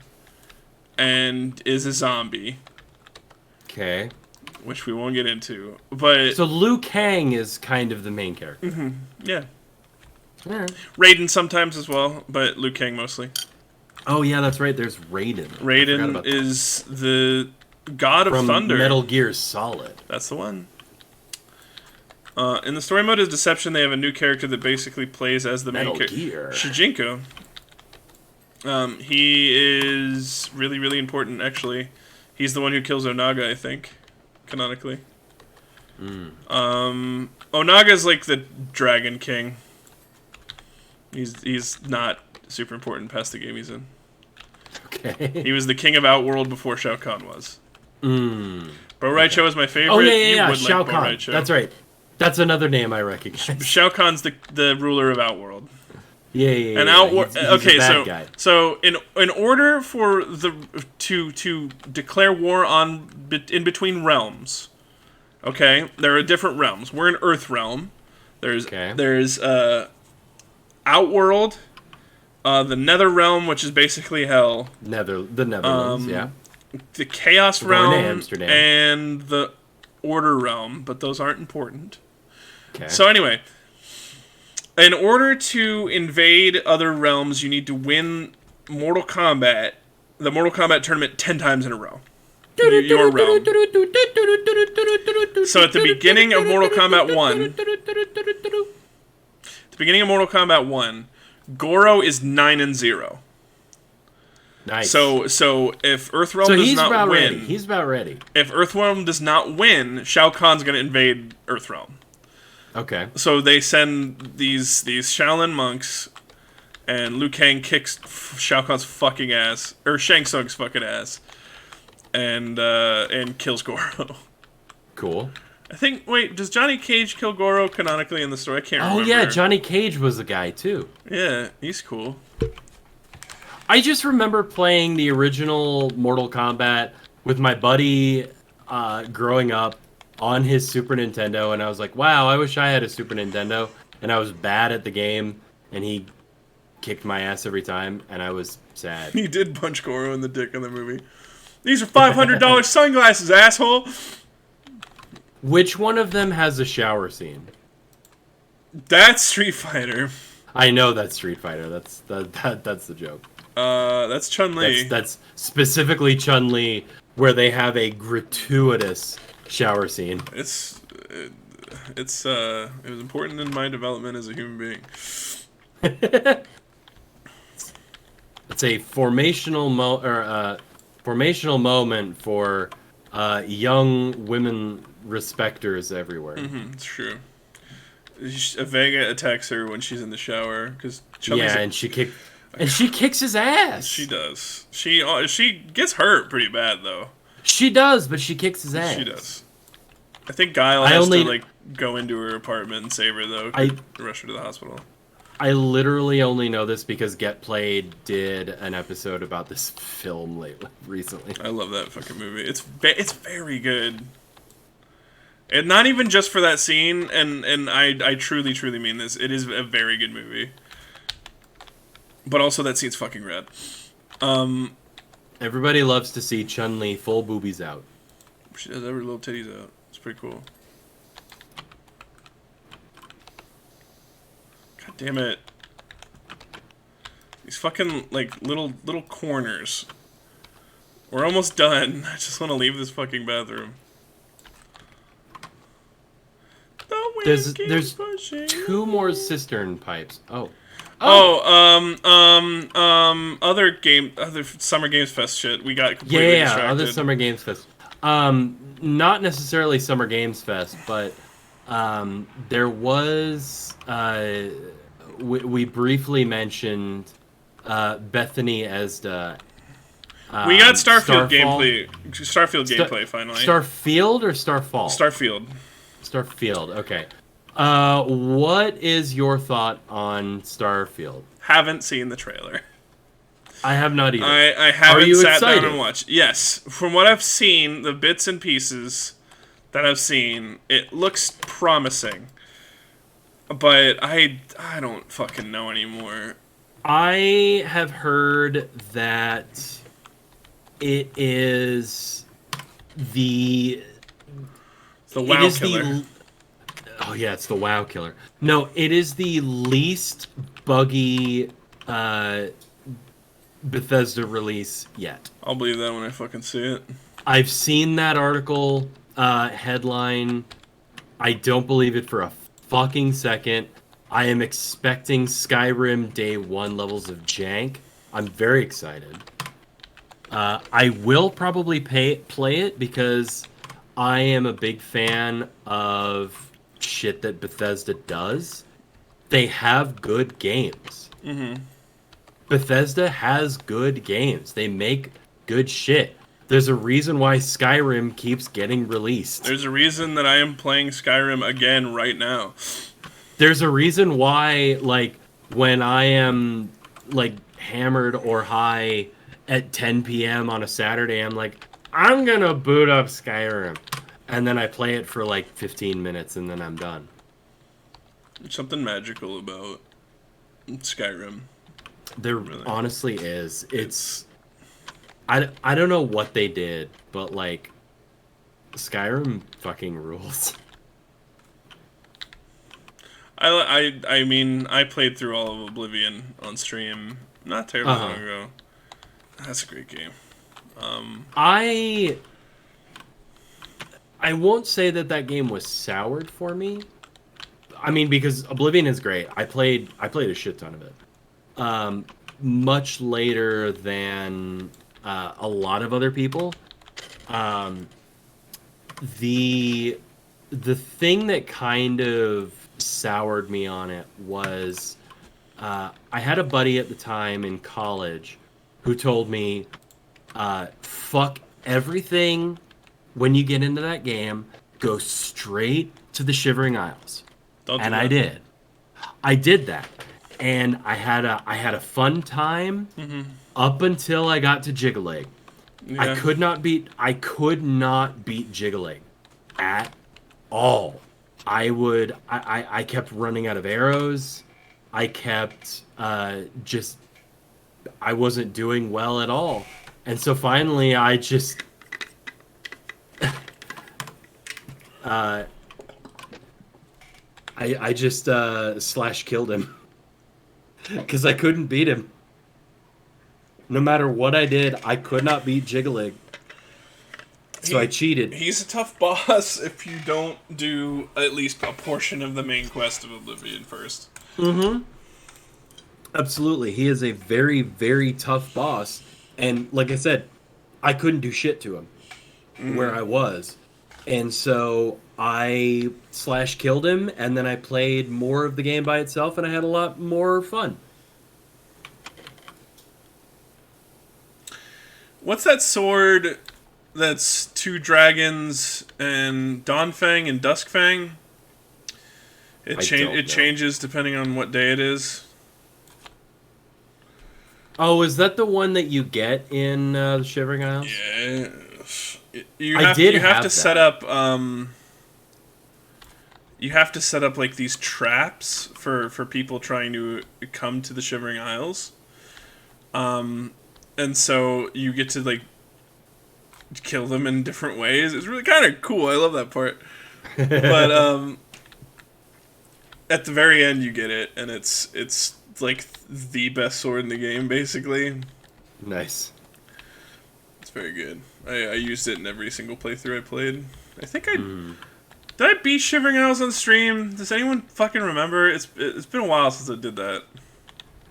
and is a zombie. Okay. Which we won't get into. But so Liu Kang is kind of the main character. Mm-hmm. Yeah. Yeah. Raiden sometimes as well, but Liu Kang mostly. Oh yeah, that's right. There's Raiden. Raiden is the god of From thunder. Metal Gear Solid. That's the one. In the story mode is Deception, they have a new character that basically plays as the main character. Shijinko. He is really, really important, actually. He's the one who kills Onaga, I think, canonically. Onaga's like the Dragon King. He's not super important past the game he's in. Okay. He was the king of Outworld before Shao Kahn was. Bo Raicho is my favorite. Oh yeah. You Shao like Kahn. That's right. That's another name I recognize. Shao Kahn's the ruler of Outworld. Yeah. And Outworld. Okay, a bad guy. so in order for to declare war in between realms, okay, there are different realms. We're in Earth realm. There's Outworld, the Nether realm, which is basically hell. The Netherlands, yeah. The Chaos We're going to realm Amsterdam. and the Order realm, but those aren't important. Okay. So anyway, in order to invade other realms, you need to win the Mortal Kombat tournament 10 times in a row. Your realm. So at the beginning of Mortal Kombat 1, Goro is 9-0. Nice. So if Earthrealm does not win, he's about ready. If Earthrealm does not win, Shao Kahn's going to invade Earthrealm. Okay. So they send these Shaolin monks, and Liu Kang kicks Shao Kahn's fucking ass, or Shang Tsung's fucking ass, and kills Goro. Cool. I think. Wait, does Johnny Cage kill Goro canonically in the story? I can't remember. Oh yeah, Johnny Cage was the guy too. Yeah, he's cool. I just remember playing the original Mortal Kombat with my buddy growing up on his Super Nintendo, and I was like, wow, I wish I had a Super Nintendo. And I was bad at the game, and he kicked my ass every time, and I was sad. He did punch Goro in the dick in the movie. These are $500 sunglasses, asshole! Which one of them has a shower scene? That's Street Fighter. I know that's Street Fighter. That's the joke. That's Chun-Li. That's specifically Chun-Li, where they have a gratuitous shower scene. It was important in my development as a human being. It's a formational moment for young women respecters everywhere. It's true. Vega attacks her when she's in the shower because and she kicks his ass. She does. She gets hurt pretty bad though. She does, but she kicks his ass. She does. I think Guile has to go into her apartment and save her though. Rush her to the hospital. I literally only know this because Get Played did an episode about this film recently. I love that fucking movie. It's very good. And not even just for that scene, and I truly, truly mean this. It is a very good movie. But also that scene's fucking rad. Everybody loves to see Chun-Li full boobies out. She does have her little titties out. It's pretty cool. God damn it. These fucking, little corners. We're almost done. I just want to leave this fucking bathroom. There's 2 more cistern pipes. Oh. Other Summer Games Fest shit. We got completely distracted. Other Summer Games Fest. Not necessarily Summer Games Fest, but there was we briefly mentioned Bethany Esda. We got Starfield gameplay. Starfield gameplay finally. Starfield or Starfall? Starfield. Starfield. Okay. What is your thought on Starfield? Haven't seen the trailer. I have not either. I Are haven't you sat excited? down and watched. Yes, from what I've seen, the bits and pieces that I've seen, it looks promising. But I don't fucking know anymore. I have heard that it is the It's the WoW it is killer. oh yeah, it's the WoW killer. No, it is the least buggy Bethesda release yet. I'll believe that when I fucking see it. I've seen that article headline. I don't believe it for a fucking second. I am expecting Skyrim day one levels of jank. I'm very excited. I will probably play it because I am a big fan of shit that Bethesda does. They have good games. Mm-hmm. Bethesda has good games. They make good shit. There's a reason why Skyrim keeps getting released. There's a reason that I am playing Skyrim again right now. There's a reason why, like, when I am, like, hammered or high at 10 p.m. on a Saturday, I'm like, I'm gonna boot up Skyrim. And then I play it for, like, 15 minutes and then I'm done. There's something magical about Skyrim. There Really. honestly is. It's... I don't know what they did, but, like, Skyrim fucking rules. I mean, I played through all of Oblivion on stream not terribly long ago. That's a great game. I won't say that game was soured for me. I mean, because Oblivion is great. I played a shit ton of it. Much later than a lot of other people. The thing that kind of soured me on it was I had a buddy at the time in college who told me, fuck everything when you get into that game, go straight to the Shivering Isles. Don't do And that. I did. I did that. And I had a fun time up until I got to Jiggling. Yeah. I could not beat Jiggling at all. I kept running out of arrows. I kept I wasn't doing well at all. And so finally I just I just slash killed him because I couldn't beat him. No matter what I did, I could not beat Jiggling. So I cheated. He's a tough boss if you don't do at least a portion of the main quest of Oblivion first. Mm-hmm. Absolutely. He is a very, very tough boss. And like I said, I couldn't do shit to him where I was. And so I slash killed him, and then I played more of the game by itself, and I had a lot more fun. What's that sword that's two dragons and Dawnfang and Duskfang? It don't know. changes depending on what day it is. Oh, is that the one that you get in the Shivering Isles? Yeah. You I have did you have have to that. set up you have to set up like these traps for people trying to come to the Shivering Isles. And so you get to like kill them in different ways. It's really kind of cool. I love that part. But at the very end you get it, and it's like the best sword in the game basically. Nice. It's very good. I used it in every single playthrough I played. I think did I beat Shivering Isles on stream? Does anyone fucking remember? It's been a while since I did that.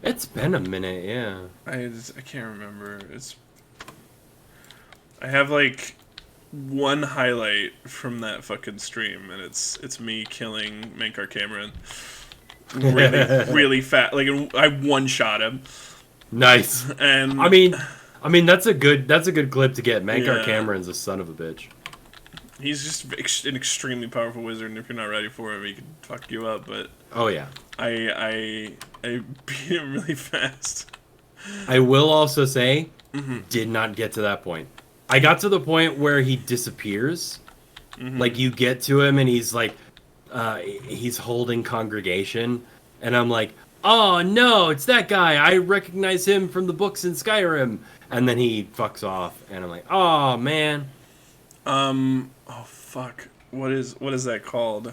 It's been a minute, yeah. I can't remember. I have like one highlight from that fucking stream, and it's me killing Mankar Cameron really fat. Like I one shot him. Nice. And I mean that's a good clip to get. Mankar Yeah. Cameron's a son of a bitch. He's just an extremely powerful wizard, and if you're not ready for him, he can fuck you up. But Oh yeah. I beat him really fast. I will also say, did not get to that point. I got to the point where he disappears. Like you get to him and he's like, he's holding congregation, and I'm like, oh no, it's that guy. I recognize him from the books in Skyrim. And then he fucks off, and I'm like, oh man. Oh fuck. What is that called?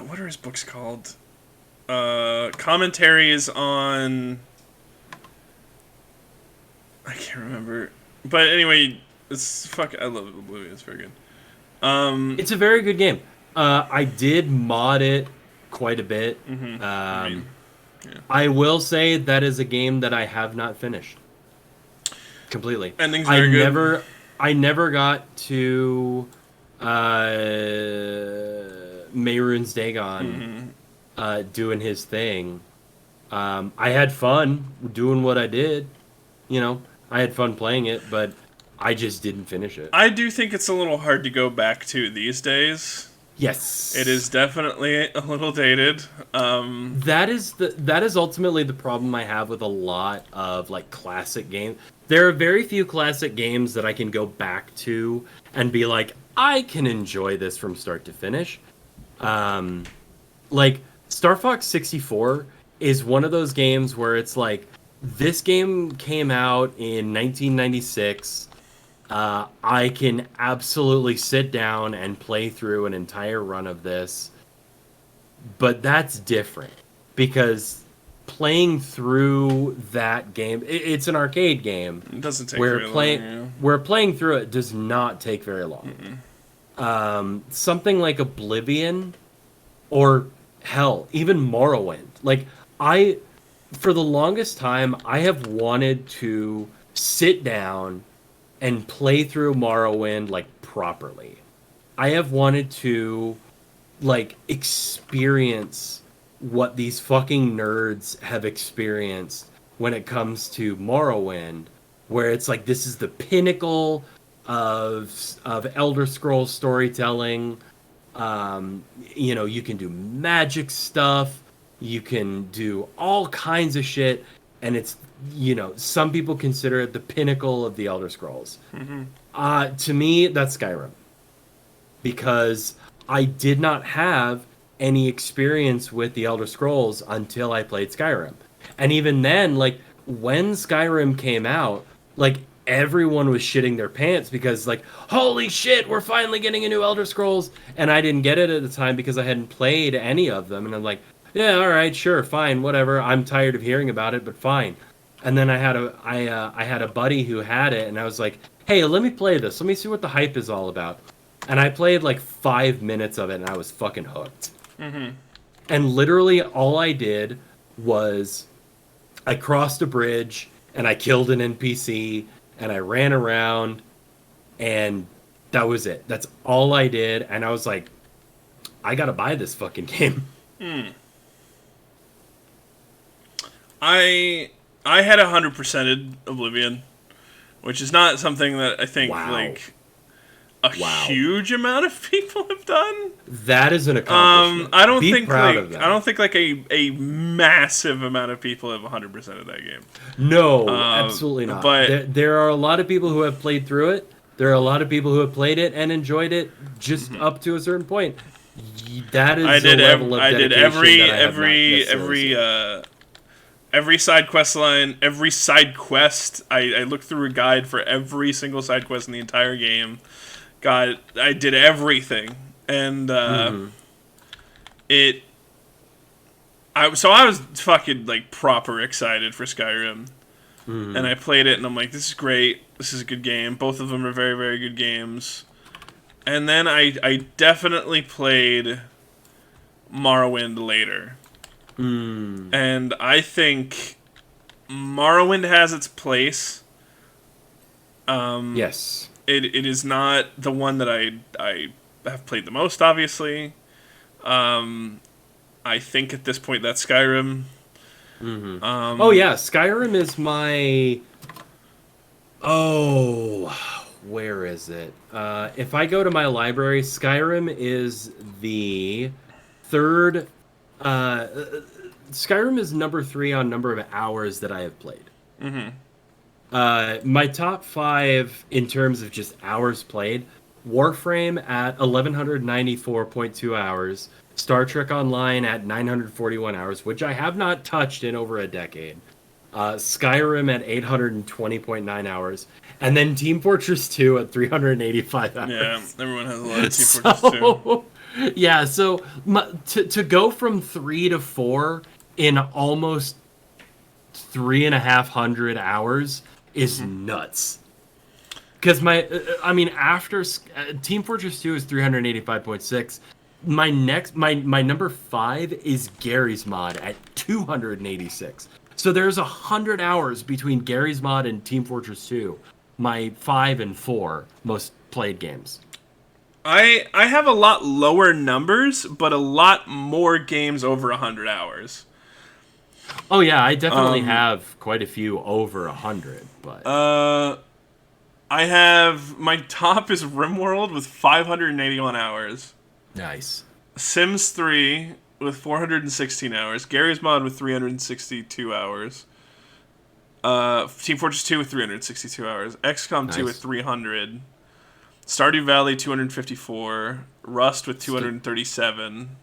What are his books called? Commentaries on. I can't remember. But anyway, it's fuck. I love Oblivion. It's very good. It's a very good game. I did mod it quite a bit. Yeah. I will say that is a game that I have not finished completely. Ending's very good. I never got to Mehrunes Dagon doing his thing. I had fun doing what I did. You know, I had fun playing it, but I just didn't finish it. I do think it's a little hard to go back to these days. Yes, It is definitely a little dated. that is ultimately the problem I have with a lot of like classic games. There are very few classic games that I can go back to and be like, I can enjoy this from start to finish. Like Star Fox 64 is one of those games where it's like, this game came out in 1996. I can absolutely sit down and play through an entire run of this. But that's different because playing through that game, it's an arcade game. It doesn't take very long. Yeah. Where playing through it does not take very long. Something like Oblivion, or hell, even Morrowind. Like for the longest time, I have wanted to sit down and play through Morrowind like properly. I have wanted to like experience what these fucking nerds have experienced when it comes to Morrowind, where it's like this is the pinnacle of Elder Scrolls storytelling. You know, you can do magic stuff, you can do all kinds of shit, and it's, you know, some people consider it the pinnacle of the Elder Scrolls. To me, that's Skyrim, because I did not have any experience with the Elder Scrolls until I played Skyrim. And even then, like, when Skyrim came out, like, everyone was shitting their pants because, like, holy shit, we're finally getting a new Elder Scrolls. And I didn't get it at the time because I hadn't played any of them. And I'm like, yeah, all right, sure, fine, whatever. I'm tired of hearing about it, but fine. And then I had a buddy who had it, and I was like, hey, let me play this. Let me see what the hype is all about. And I played like 5 minutes of it, and I was fucking hooked. And literally all I did was I crossed a bridge, and I killed an NPC, and I ran around, and that was it. That's all I did, and I was like, I gotta buy this fucking game. I had 100%ed Oblivion, which is not something that I think like a huge amount of people have done. That is an accomplishment. I don't Be think proud like of that. I don't think like a massive amount of people have 100% of that game. No, absolutely not. But there are a lot of people who have played through it. There are a lot of people who have played it and enjoyed it just up to a certain point. That is the level of dedication every side quest line, every side quest. I looked through a guide for every single side quest in the entire game. God, I did everything, and I was fucking like proper excited for Skyrim, and I played it, and I'm like, this is great. This is a good game. Both of them are very, very good games. And then I definitely played Morrowind later. And I think Morrowind has its place. Yes. It is not the one that I have played the most, obviously. I think at this point that's Skyrim. Oh yeah, Skyrim is my... Oh, Where is it? If I go to my library, Skyrim is the third. Uh, Skyrim is number 3 on number of hours that I have played. Mm-hmm. My top 5 in terms of just hours played: Warframe at 1194.2 hours, Star Trek Online at 941 hours, which I have not touched in over a decade. Skyrim at 820.9 hours, and then Team Fortress 2 at 385 hours. Yeah, everyone has a lot of Team Fortress 2. Yeah, so to go from 3 to 4 in almost 3,500 hours is nuts. Because after Team Fortress 2 is 385.6. My number 5 is Gary's Mod at 286. So there's 100 hours between Gary's Mod and Team Fortress 2. My 5 and 4 most played games. I have a lot lower numbers, but a lot more games over 100 hours. Oh yeah, I definitely have quite a few over 100, but I have, my top is RimWorld with 581 hours. Nice. Sims 3 with 416 hours. Gary's Mod with 362 hours. Team Fortress 2 with 362 hours. XCOM 2 with 300. Stardew Valley 254. Rust with 237.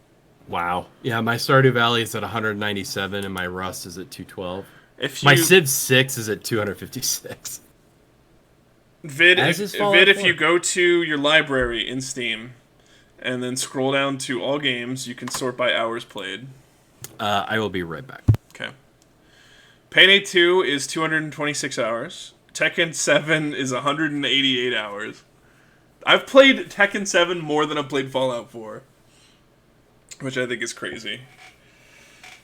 Wow. Yeah, my Stardew Valley is at 197 and my Rust is at 212. My Civ 6 is at 256. If you go to your library in Steam and then scroll down to all games, you can sort by hours played. I will be right back. Okay. Payday 2 is 226 hours. Tekken 7 is 188 hours. I've played Tekken 7 more than I've played Fallout 4, which I think is crazy.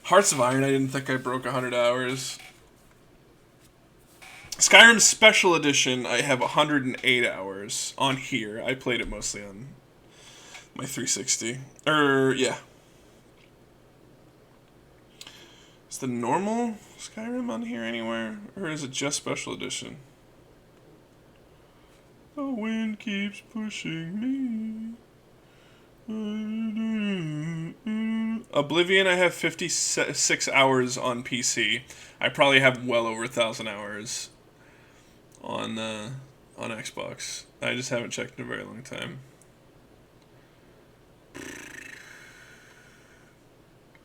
Hearts of Iron, I didn't think I broke 100 hours. Skyrim Special Edition, I have 108 hours on here. I played it mostly on my 360. Yeah. Is the normal Skyrim on here anywhere? Or is it just Special Edition? The wind keeps pushing me. Oblivion, I have 56 hours on PC. I probably have well over 1,000 hours on Xbox. I just haven't checked in a very long time.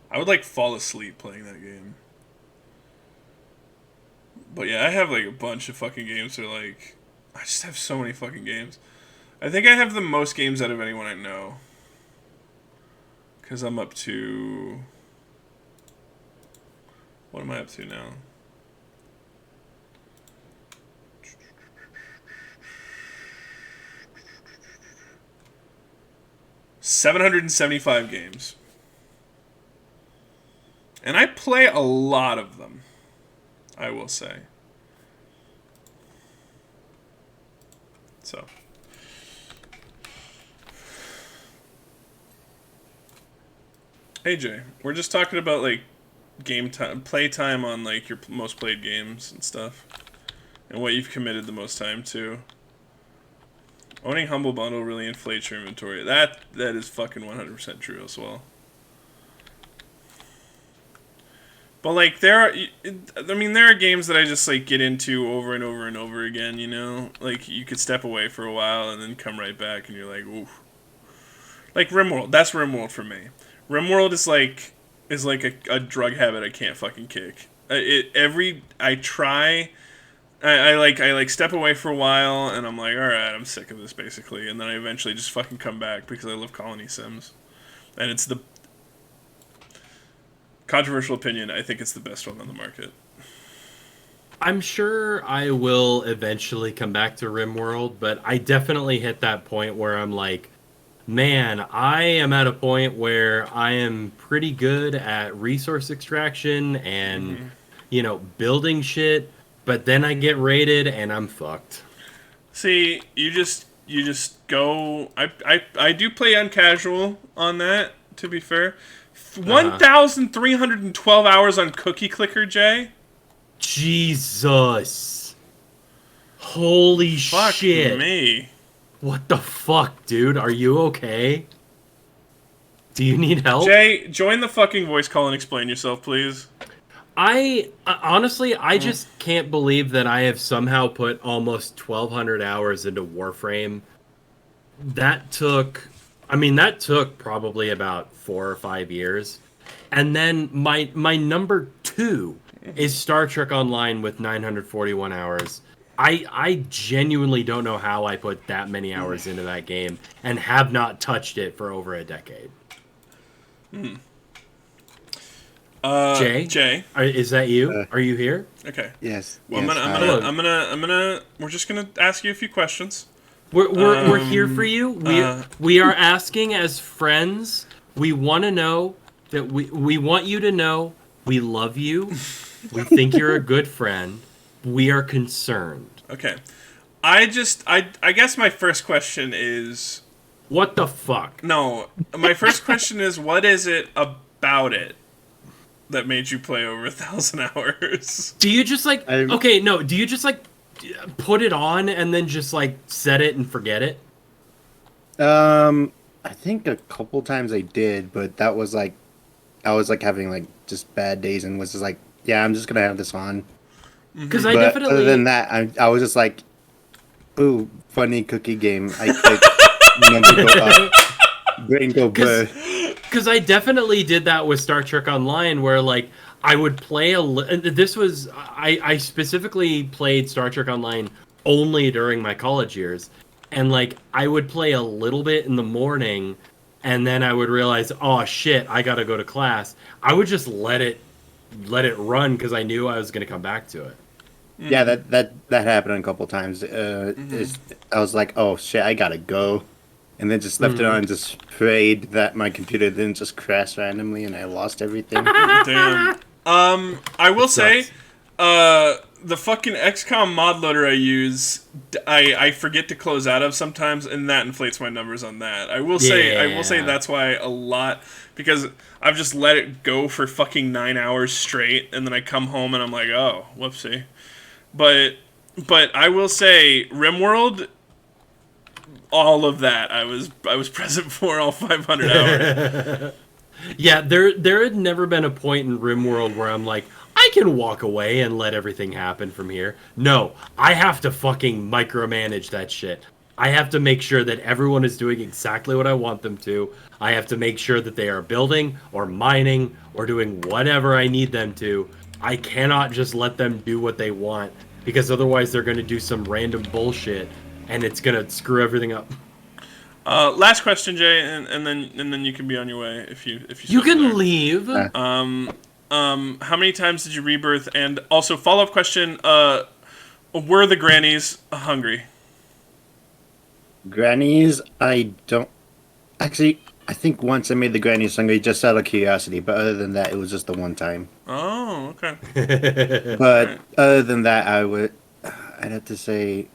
I would fall asleep playing that game. But yeah, I have a bunch of fucking games that are I just have so many fucking games. I think I have the most games out of anyone I know. Because I'm up to... What am I up to now? $775 games. And I play a lot of them, I will say. So. Hey Jay, we're just talking about game time, play time on your most played games and stuff, and what you've committed the most time to. Owning Humble Bundle really inflates your inventory. That is fucking 100% true as well. But there are games that I just get into over and over and over again. You know, you could step away for a while and then come right back, and you're like, ooh. RimWorld. That's RimWorld for me. RimWorld is a drug habit I can't fucking kick. I step away for a while and I'm like, all right, I'm sick of this basically, and then I eventually just fucking come back because I love Colony Sims, and it's the controversial opinion. I think it's the best one on the market. I'm sure I will eventually come back to RimWorld, but I definitely hit that point where I'm like, man, I am at a point where I am pretty good at resource extraction and, building shit, but then I get raided and I'm fucked. See, you just go... I do play uncasual on that, to be fair. 1,312 hours on Cookie Clicker, Jay? Jesus. Holy Fuck shit. me. What the fuck, dude? Are you okay? Do you need help? Jay, join the fucking voice call and explain yourself, please. I honestly, I just can't believe that I have somehow put almost 1,200 hours into Warframe. That took, that took probably about 4 or 5 years. And then my number two is Star Trek Online with 941 hours. I genuinely don't know how I put that many hours into that game and have not touched it for over a decade. Jay. Is that you? Are you here? Okay. Yes. Well, yes, I'm gonna. We're just gonna ask you a few questions. We're here for you. We are asking as friends. We want to know that we want you to know we love you. We think you're a good friend. We are concerned. Okay. I guess my first question is, what the fuck? No, my first question is, what is it about it that made you play over 1,000 hours? Do you just like do you just like put it on and then just like set it and forget it? I think a couple times I did, but that was like I was like having like just bad days and was just like, yeah, I'm just gonna have this on. Because But I definitely other than that, I was just like, ooh, funny cookie game. I click, number go up, brain go blur. Because I definitely did that with Star Trek Online, where like I would play I specifically played Star Trek Online only during my college years, and like I would play a little bit in the morning, and then I would realize, oh shit, I gotta go to class. I would just let it run because I knew I was gonna come back to it. Yeah, that happened a couple times. I was like, oh shit, I gotta go. And then just left it on and just prayed that my computer didn't just crash randomly and I lost everything. Damn. I will say, the fucking XCOM mod loader I use, I forget to close out of sometimes, and that inflates my numbers on that. I will say that's why a lot, because I've just let it go for fucking 9 hours straight, and then I come home and I'm like, oh, whoopsie. But I will say, RimWorld, all of that I was present for all 500 hours. Yeah, there had never been a point in RimWorld where I'm like, I can walk away and let everything happen from here. No, I have to fucking micromanage that shit. I have to make sure that everyone is doing exactly what I want them to. I have to make sure that they are building or mining or doing whatever I need them to. I cannot just let them do what they want, because otherwise they're going to do some random bullshit and it's going to screw everything up. Last question, Jay, and then you can be on your way if you can there. leave. How many times did you rebirth? And also, follow-up question, were the grannies hungry? Grannies, I don't... Actually, I think once I made the grannies hungry just out of curiosity, but other than that, it was just the one time. Oh, okay. But other than that, I'd have to say...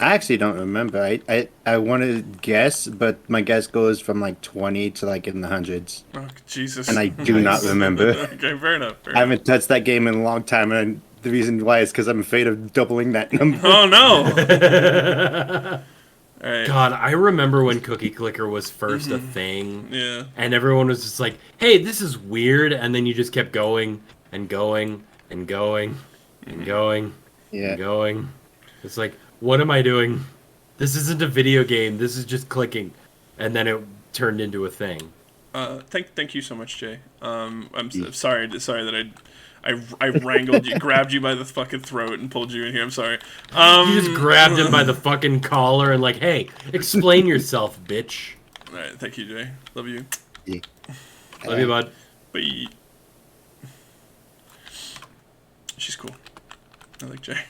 I actually don't remember. I want to guess, but my guess goes from like 20 to like in the hundreds. Oh, Jesus. And I do not remember. Okay, fair enough. I haven't touched that game in a long time, and the reason why is because I'm afraid of doubling that number. Oh, no! All right. God, I remember when Cookie Clicker was first a thing. Yeah. And everyone was just like, hey, this is weird. And then you just kept going and going and going and going and going. It's like, what am I doing? This isn't a video game. This is just clicking. And then it turned into a thing. Thank you so much, Jay. I'm sorry that I wrangled you, grabbed you by the fucking throat and pulled you in here. I'm sorry. You just grabbed him by the fucking collar and like, hey, explain yourself, bitch. All right, thank you, Jay. Love you. Yeah. Love you, bud. Bye. She's cool. I like Jay.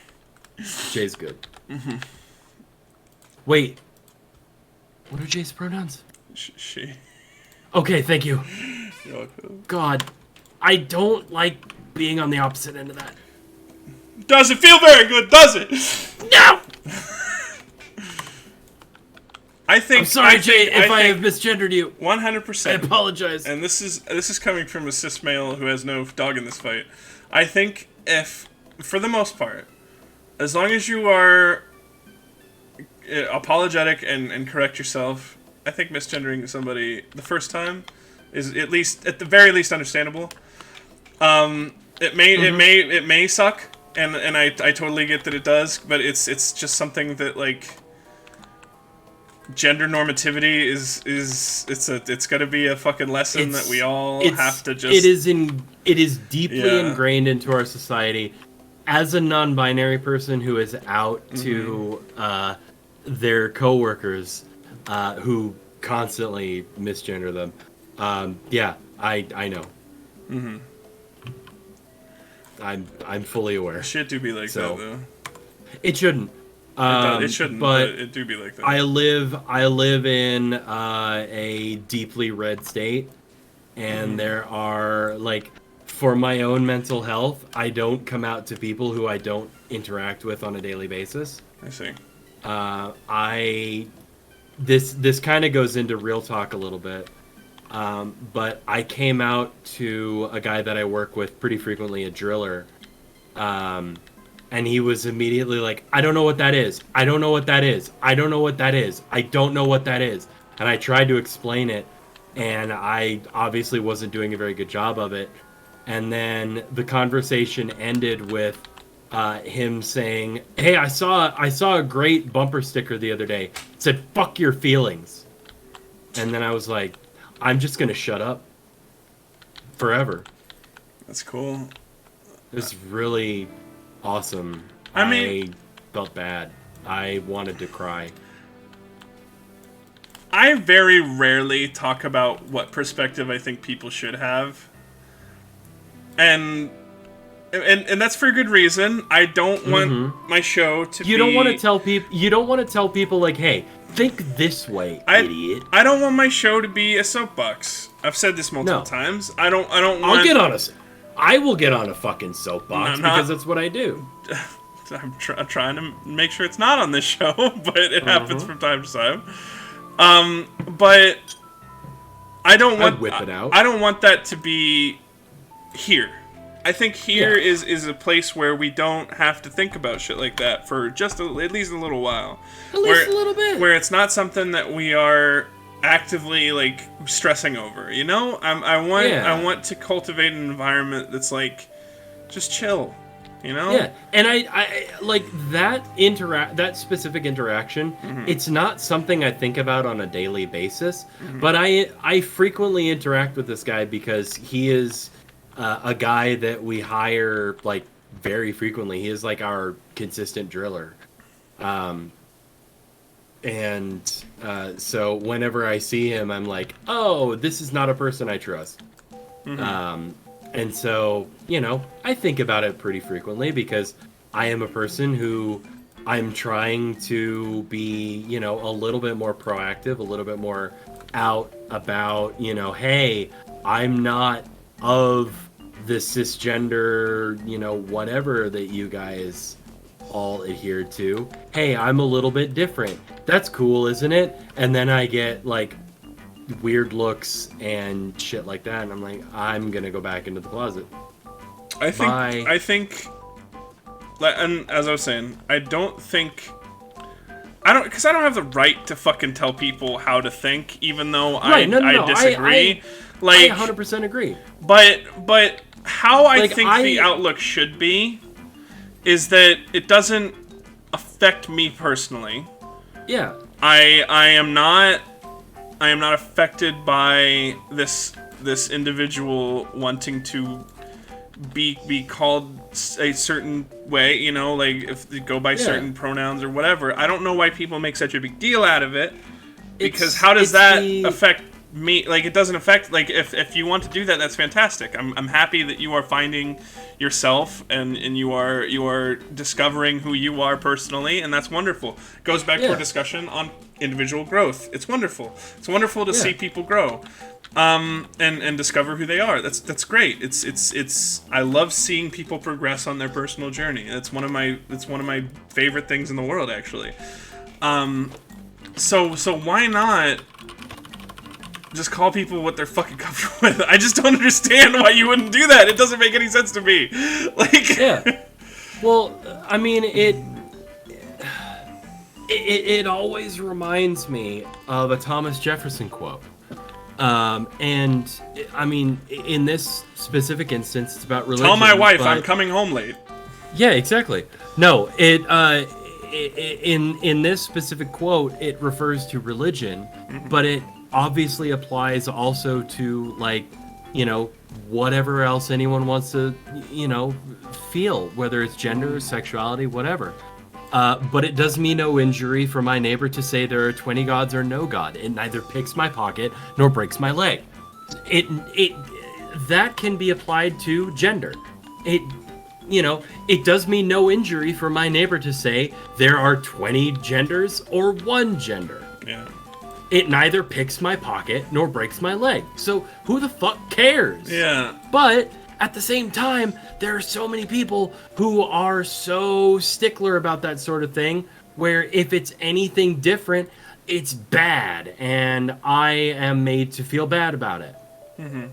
Jay's good. Wait. What are Jay's pronouns? She. Okay, thank you. You're welcome. God, I don't like being on the opposite end of that. Doesn't feel very good, does it? No! I think. I'm sorry, Jay, if I have misgendered you. 100%. I apologize. And this is coming from a cis male who has no dog in this fight. I think if, for the most part, as long as you are apologetic and correct yourself, I think misgendering somebody the first time is at the very least understandable. It may suck, and I totally get that it does, but it's just something that, like, gender normativity it's got to be a fucking lesson that we all have to just. It is deeply ingrained into our society. As a non-binary person who is out to their coworkers who constantly misgender them, I know. Mm-hmm. I'm fully aware. Shit do be like that though. It shouldn't. It shouldn't, but it do be like that. I live in a deeply red state, and there are, like, for my own mental health, I don't come out to people who I don't interact with on a daily basis. I see. This kind of goes into real talk a little bit. But I came out to a guy that I work with pretty frequently, a driller, and he was immediately like, I don't know what that is. I don't know what that is. I don't know what that is. I don't know what that is. And I tried to explain it, and I obviously wasn't doing a very good job of it. And then the conversation ended with him saying, hey, I saw a great bumper sticker the other day. It said, fuck your feelings. And then I was like, I'm just going to shut up forever. That's cool. It was really awesome. I felt bad. I wanted to cry. I very rarely talk about what perspective I think people should have. And that's for good reason. I don't want my show to be... You don't want to tell people, like, hey, think this way, idiot. I don't want my show to be a soapbox. I've said this multiple times. I don't want... I will get on a fucking soapbox because that's what I do. I'm trying to make sure it's not on this show, but it happens from time to time. But I don't want... whip it out. I don't want that to be here. I think here is a place where we don't have to think about shit like that for just at least a little while. At least a little bit. Where it's not something that we are actively, like, stressing over, you know? I want to cultivate an environment that's, like, just chill, you know? Yeah, and I like that specific interaction. It's not something I think about on a daily basis, but I frequently interact with this guy because he is a guy that we hire, like, very frequently. He is, like, our consistent driller. So whenever I see him, I'm like, oh, this is not a person I trust. And so, you know, I think about it pretty frequently because I am a person who I'm trying to be, you know, a little bit more proactive, a little bit more out about, you know, hey, I'm not of the cisgender, you know, whatever that you guys all adhere to. Hey, I'm a little bit different. That's cool, isn't it? And then I get, like, weird looks and shit like that, and I'm like, I'm gonna go back into the closet. I think, and as I was saying, because I don't have the right to fucking tell people how to think, even though I disagree. I 100% agree. But how I think the outlook should be is that it doesn't affect me personally. Yeah. I am not affected by this individual wanting to be called a certain way, you know, like if they go by certain pronouns or whatever. I don't know why people make such a big deal out of it, because how does that affect me? Like, it doesn't affect, like, if you want to do that, that's fantastic. I'm happy that you are finding yourself and you are discovering who you are personally, and that's wonderful. It goes back to our discussion on individual growth. It's wonderful. It's wonderful to see people grow, and discover who they are. That's great. It's I love seeing people progress on their personal journey. It's one of my favorite things in the world, actually. So why not just call people what they're fucking comfortable with? I just don't understand why you wouldn't do that. It doesn't make any sense to me. Like, Well, I mean, it always reminds me of a Thomas Jefferson quote. And I mean, in this specific instance, it's about religion. Tell my wife but... I'm coming home late. Yeah, exactly. No, in this specific quote, it refers to religion, but it obviously applies also to, like, you know, whatever else anyone wants to, you know, feel, whether it's gender, sexuality, whatever. But it does me no injury for my neighbor to say there are 20 gods or no god. It neither picks my pocket nor breaks my leg. That can be applied to gender. It does me no injury for my neighbor to say there are 20 genders or one gender. Yeah. It neither picks my pocket nor breaks my leg. So who the fuck cares? Yeah. But at the same time, there are so many people who are so stickler about that sort of thing, where if it's anything different, it's bad, and I am made to feel bad about it. Mm-hmm.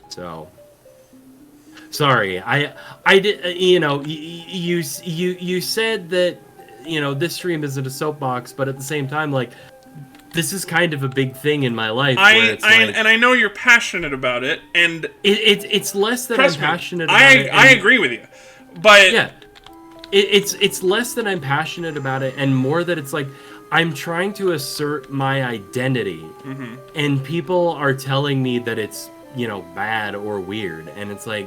So, sorry, I did. You said that, this stream isn't a soapbox, but at the same time, like, this is kind of a big thing in my life. And I know you're passionate about it, and it's less that I'm passionate about it. I agree with you, but yeah, it's less that I'm passionate about it, and more that it's like I'm trying to assert my identity, and people are telling me that it's bad or weird, and it's like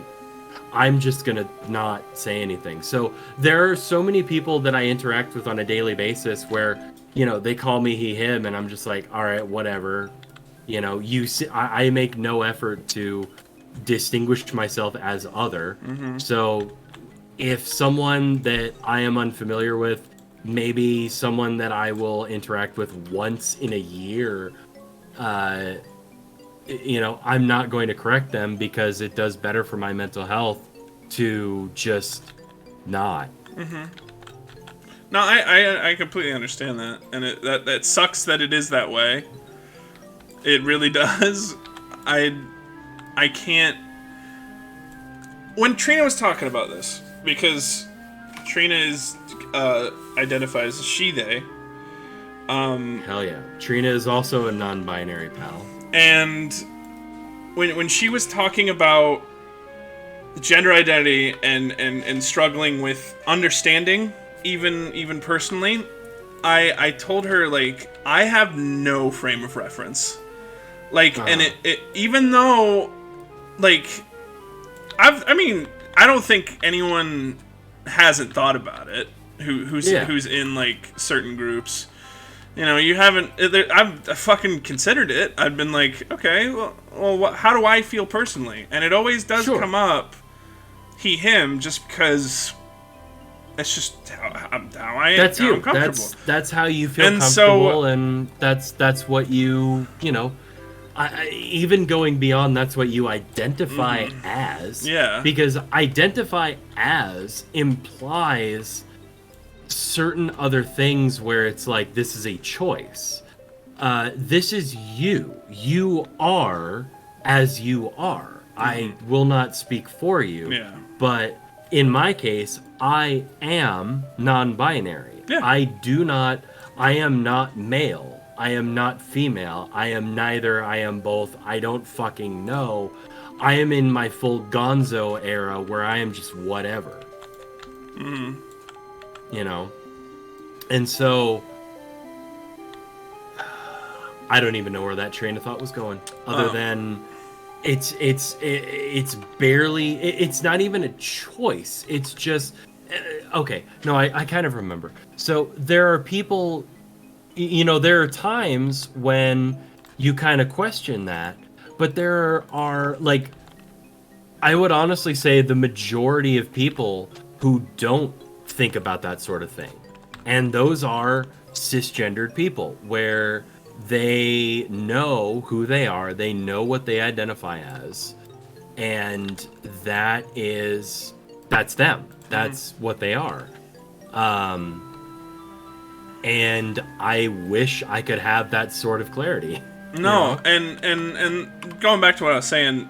I'm just gonna not say anything. So there are so many people that I interact with on a daily basis where they call me he, him, and I'm just like, all right, whatever. I make no effort to distinguish myself as other. Mm-hmm. So if someone that I am unfamiliar with, maybe someone that I will interact with once in a year, I'm not going to correct them because it does better for my mental health to just not. Mm-hmm. No, I completely understand that, and that sucks that it is that way. It really does. I can't. When Trina was talking about this, because Trina identifies as she/they. Hell yeah, Trina is also a non-binary pal. And when she was talking about gender identity and struggling with understanding. Even personally, I told her, like, I have no frame of reference. Like, and it even though, like, I don't think anyone hasn't thought about it who's in, like, certain groups. You haven't. I've fucking considered it. I've been like, okay, well, how do I feel personally? And it always does come up, he, him, just because. It's just how I that's how you. I'm comfortable. That's how you feel comfortable, and that's what you even going beyond, that's what you identify as. Yeah. Because identify as implies certain other things where it's like, this is a choice. This is you. You are as you are. I will not speak for you. Yeah. But in my case, I am non-binary. Yeah. I am not male. I am not female. I am neither. I am both. I don't fucking know. I am in my full gonzo era where I am just whatever. Mm-hmm. And so I don't even know where that train of thought was going, other than it's barely, it's not even a choice. It's just, okay, no, I kind of remember. So there are people, there are times when you kind of question that, but there are, like, I would honestly say the majority of people who don't think about that sort of thing. And those are cisgendered people, where they know who they are, they know what they identify as, and that's them. That's what they are. And I wish I could have that sort of clarity. No, and going back to what I was saying,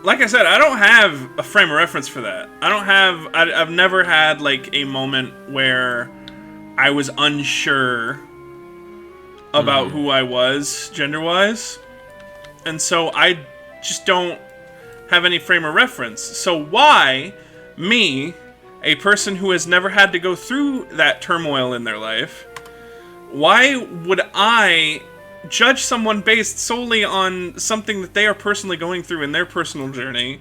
like I said, I don't have a frame of reference for that. I've never had like a moment where I was unsure about who I was gender-wise. And so I just don't have any frame of reference. So why, me, a person who has never had to go through that turmoil in their life, why would I judge someone based solely on something that they are personally going through in their personal journey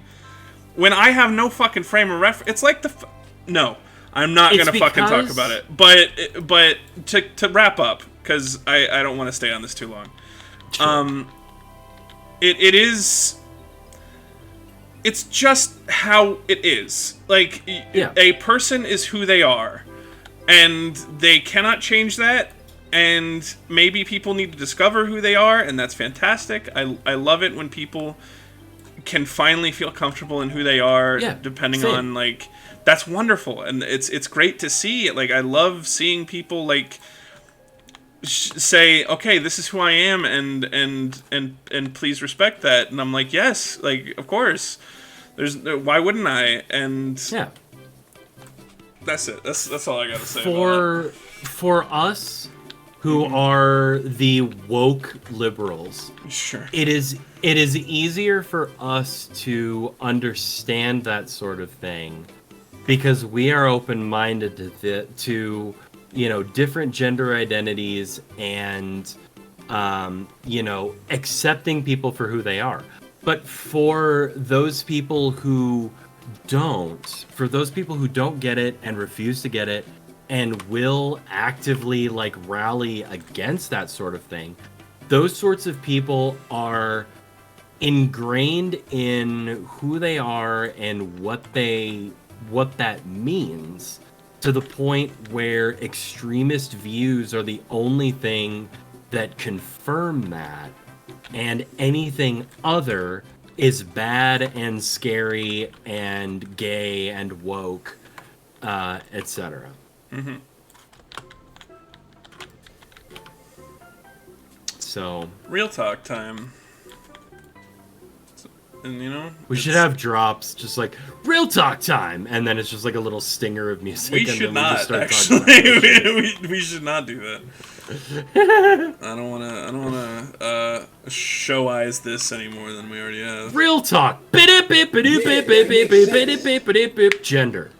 when I have no fucking frame of reference? It's like no, I'm not gonna fucking talk about it. But to wrap up, because I don't want to stay on this too long. Sure. It's just how it is. Like, a person is who they are, and they cannot change that. And maybe people need to discover who they are, and that's fantastic. I love it when people can finally feel comfortable in who they are, depending on, like, that's wonderful. And it's great to see. Like, I love seeing people, like, say, okay, this is who I am, and please respect that. And I'm like, yes, like, of course. Why wouldn't I? And that's it. That's all I gotta say. For us, who are the woke liberals, sure, it is easier for us to understand that sort of thing because we are open-minded to different gender identities and accepting people for who they are. But for those people who don't get it and refuse to get it and will actively like rally against that sort of thing, those sorts of people are ingrained in who they are and what that means, to the point where extremist views are the only thing that confirm that, and anything other is bad and scary and gay and woke, etc. Mm-hmm. So real talk time. And we should have drops just like real talk time, and then it's just like a little stinger of music. We should not actually. we should not do that. I don't wanna show eyes this any more than we already have. Real talk. Gender.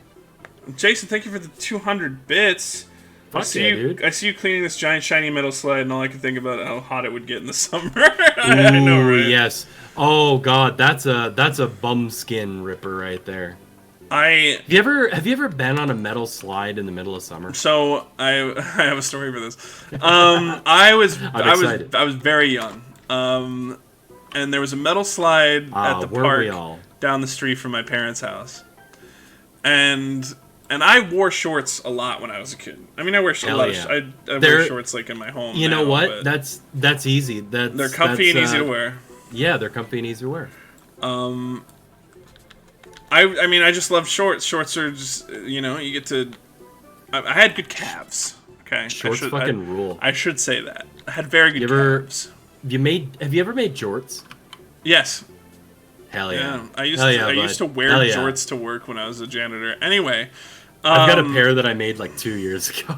Jason, thank you for the 200 bits. Fuck dude. I see you cleaning this giant shiny metal slide, and all I can think about how hot it would get in the summer. I know, right? Yes. Oh god, that's a bum skin ripper right there. Have you ever been on a metal slide in the middle of summer? So I have a story for this. I was very young. And there was a metal slide at the park down the street from my parents' house. And I wore shorts a lot when I was a kid. I mean, I wear I wear shorts like in my home. You know what? That's easy. They're comfy and easy to wear. Yeah, they're comfy and easy to wear. I mean, I just love shorts. Shorts are just, you get to... I had good calves, okay? Shorts rule. I should say that. I had very good calves. Have you ever made jorts? Yes. Hell yeah. I used to wear jorts to work when I was a janitor. Anyway. I've got a pair that I made like 2 years ago.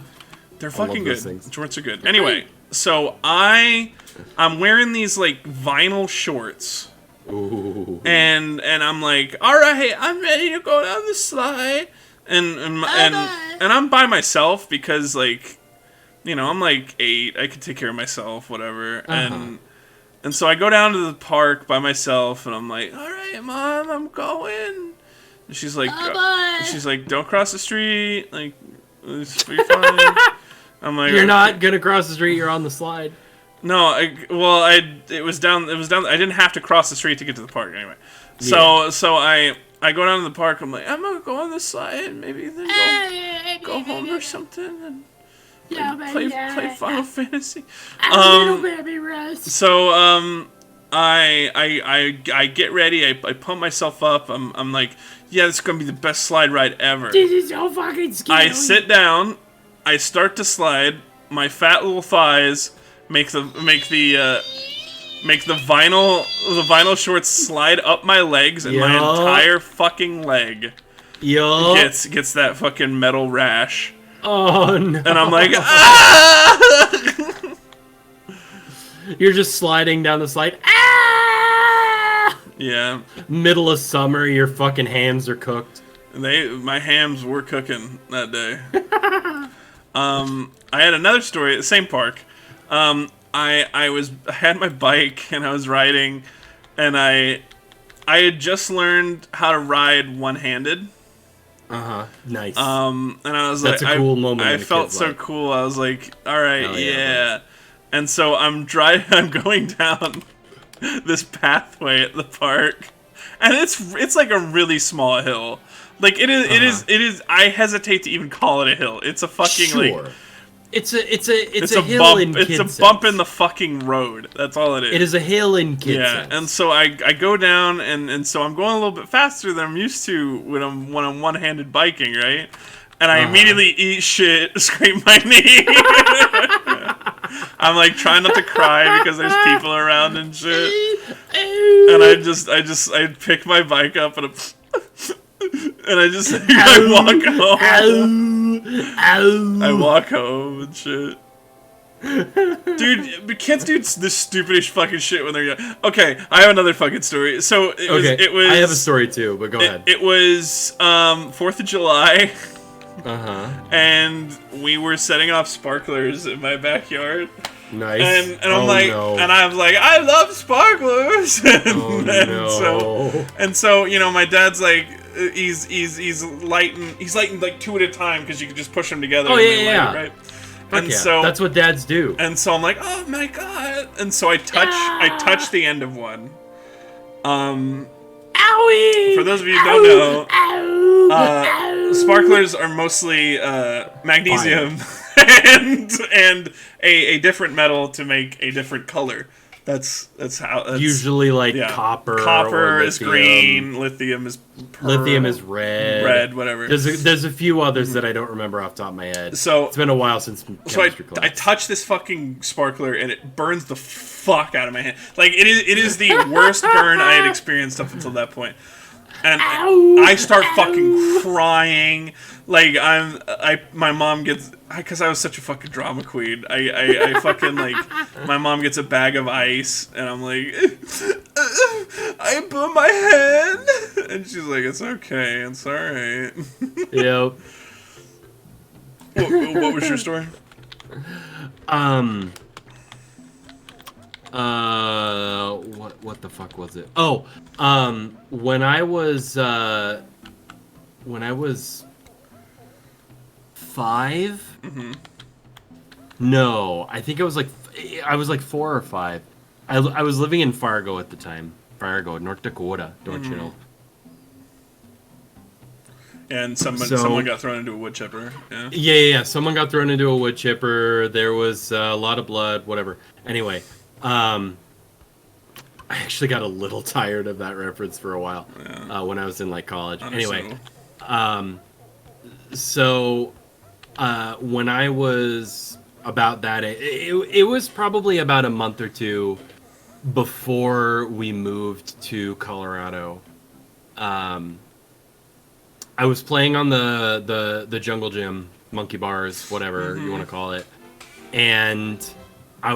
They're fucking good. Jorts are good. Anyway, so I'm wearing these like vinyl shorts. Ooh. And I'm like, all right, I'm ready to go down the slide, and I'm by myself because like, I'm like 8, I can take care of myself, whatever, and so I go down to the park by myself, and I'm like, all right, Mom, I'm going, and she's like, don't cross the street, like, it's fine. I'm like, you're not gonna cross the street, you're on the slide. No, it was down. I didn't have to cross the street to get to the park anyway. So I go down to the park. I'm like, I'm gonna go on the slide, maybe then go home or something, and play Final Fantasy. So I get ready. I pump myself up. I'm like, yeah, this is gonna be the best slide ride ever. This is so fucking scary. I sit down. I start to slide. My fat little thighs make the make the vinyl shorts slide up my legs, and my entire fucking leg gets that fucking metal rash. Oh no! And I'm like, ah! You're just sliding down the slide. Ah! Yeah. Middle of summer, your fucking hams are cooked. My hams were cooking that day. I had another story at the same park. I had my bike and I was riding, and I had just learned how to ride one-handed. Nice. And I was That's like, a cool moment. I felt so cool. I was like, all right, yeah. And so I'm going down this pathway at the park, and it's like a really small hill. Like it is. I hesitate to even call it a hill. It's a fucking like. It's a hill bump. in kid It's a bump in the fucking road. That's all it is. It is a hill in kid sense. And so I go down, and so I'm going a little bit faster than I'm used to when I'm one-handed biking, right? And I immediately eat shit, scrape my knee. I'm like trying not to cry because there's people around and shit. And I pick my bike up and I walk home. I walk home and shit. Dude, kids do the stupidest fucking shit when they're young. Okay, I have another fucking story. So it was. I have a story too, but go ahead. It was 4th of July. And we were setting off sparklers in my backyard. Nice. And I'm like, I love sparklers. And so, you know, my dad's like, he's lighting like 2 at a time because you can just push them together. Oh yeah, right? And so that's what dads do. And so I'm like, oh my god. And so I touch the end of one. Owie! For those of you who don't know, sparklers are mostly magnesium and a different metal to make a different color. That's usually like copper. Copper is green. Lithium is lithium is red. Red, whatever. There's a few others that I don't remember off the top of my head. So it's been a while since chemistry class. I touch this fucking sparkler and it burns the fuck out of my hand. Like it is the worst burn I had experienced up until that point. And I start fucking crying. Like my mom gets, because I was such a fucking drama queen. I fucking like, my mom gets a bag of ice, and I'm like, I burned my hand, and she's like, it's okay, it's all right. Yep. What was your story? What the fuck was it? Oh, when I was 5. Mm-hmm. No, I think I was like 4 or 5. I was living in Fargo at the time. Fargo, North Dakota. Don't you know? And someone got thrown into a wood chipper. Yeah. Yeah. Someone got thrown into a wood chipper. There was a lot of blood. Whatever. Anyway, I actually got a little tired of that reference for a while when I was in like college. Anyway, so when I was about that, it was probably about a month or 2 before we moved to Colorado. I was playing on the jungle gym, monkey bars, whatever you want to call it, and I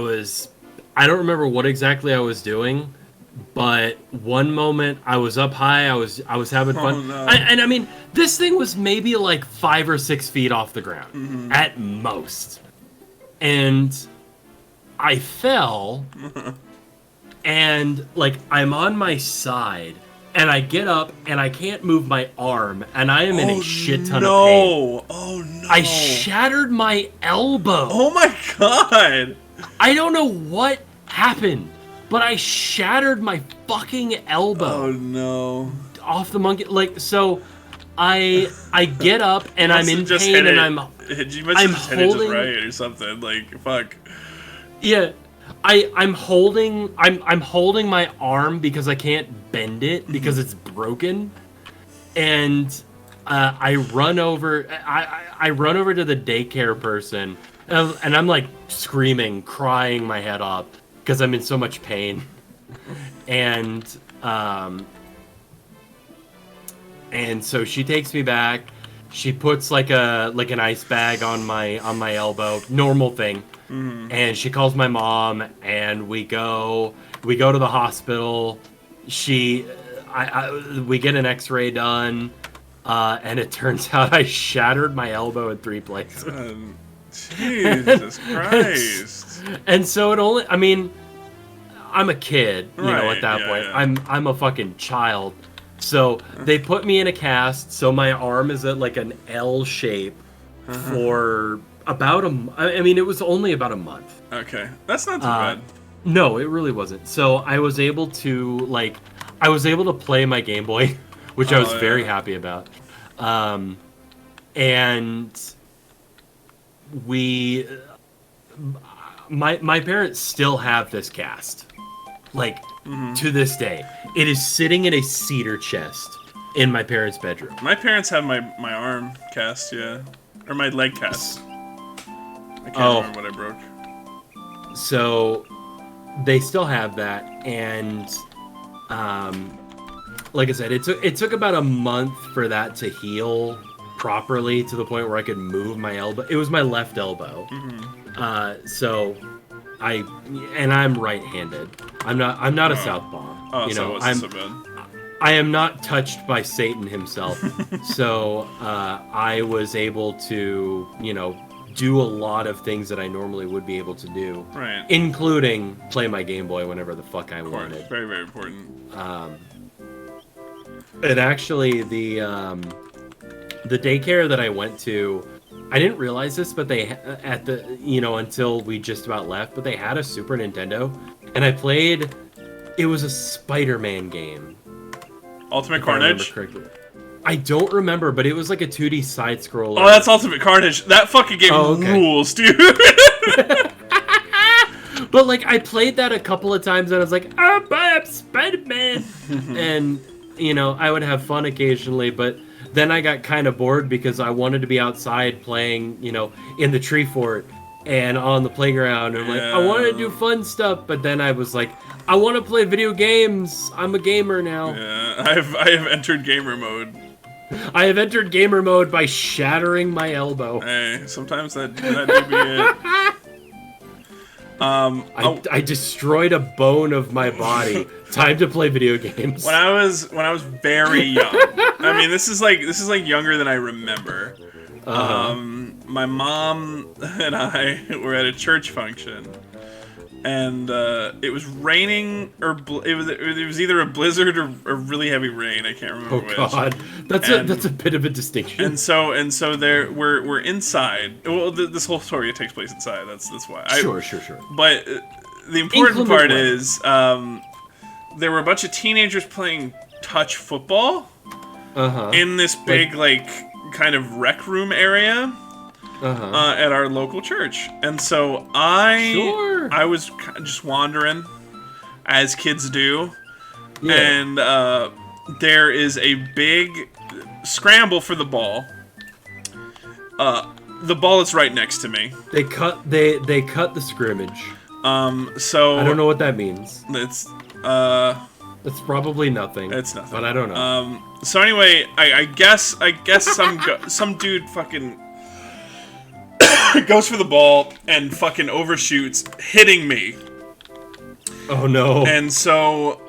don't remember what exactly I was doing, but one moment I was up high, I was having fun. Oh, no. I mean, this thing was maybe like 5 or 6 feet off the ground at most, and I fell, and like I'm on my side. And I get up, and I can't move my arm, and I am in a shit ton of pain. Oh, no. I shattered my elbow. Oh, my God. I don't know what happened, but I shattered my fucking elbow. Oh, no. Off the monkey. Like, so I get up, and I'm in pain, and I'm holding... right or something. Like, fuck. Yeah. I'm holding my arm because I can't bend it because it's broken, and I run over to the daycare person, and I'm like screaming, crying my head off because I'm in so much pain. And so she takes me back. She puts like an ice bag on my elbow, normal thing. And she calls my mom, and we go to the hospital. We get an X-ray done, and it turns out I shattered my elbow in 3 places. Jesus Christ! And so I mean, I'm a kid, you know, at that point. Yeah. I'm a fucking child. So they put me in a cast, so my arm is at like an L shape for about I mean, it was only about a month. Okay, that's not too bad. No, it really wasn't. So I was able to play my Game Boy, which I was very happy about. And my parents still have this cast. Like, to this day. It is sitting in a cedar chest in my parents' bedroom. My parents have my arm cast, yeah. Or my leg cast. I can't remember what I broke. So, they still have that, and, like I said, it took about a month for that to heal properly to the point where I could move my elbow. It was my left elbow. So... I'm right-handed. I'm not a southpaw. Oh, you so know, it wasn't so bad. I am not touched by Satan himself. So I was able to, you know, do a lot of things that I normally would be able to do. Right. Including play my Game Boy whenever the fuck I wanted. Very, very important. And actually, the daycare that I went to, I didn't realize this, but they until we just about left, but they had a Super Nintendo, and I played. It was a Spider-Man game. Ultimate Carnage? I don't remember, but it was like a 2D side scroller. Oh, that's Ultimate Carnage. That fucking game rules, dude. But like, I played that a couple of times, and I was like, I'm Spider-Man, and you know, I would have fun occasionally, but. Then I got kind of bored because I wanted to be outside playing, you know, in the tree fort and on the playground. And like, I wanted to do fun stuff, but then I was like, I want to play video games. I'm a gamer now. Yeah, I have entered gamer mode. I have entered gamer mode by shattering my elbow. Hey, sometimes that do be it. I destroyed a bone of my body. Time to play video games. When I was very young, I mean, this is like younger than I remember. My mom and I were at a church function, and it was raining, or it was either a blizzard or really heavy rain. I can't remember which. Oh God, that's a bit of a distinction. And so we're inside. Well, this whole story takes place inside. That's why. Sure. But the important part is there were a bunch of teenagers playing touch football in this big like kind of rec room area. At our local church, and so I was just wandering, as kids do, and there is a big scramble for the ball. The ball is right next to me. They cut the scrimmage. So I don't know what that means. It's probably nothing. It's nothing, but I don't know. So anyway, I guess some dude fucking goes for the ball and fucking overshoots, hitting me. Oh no. And so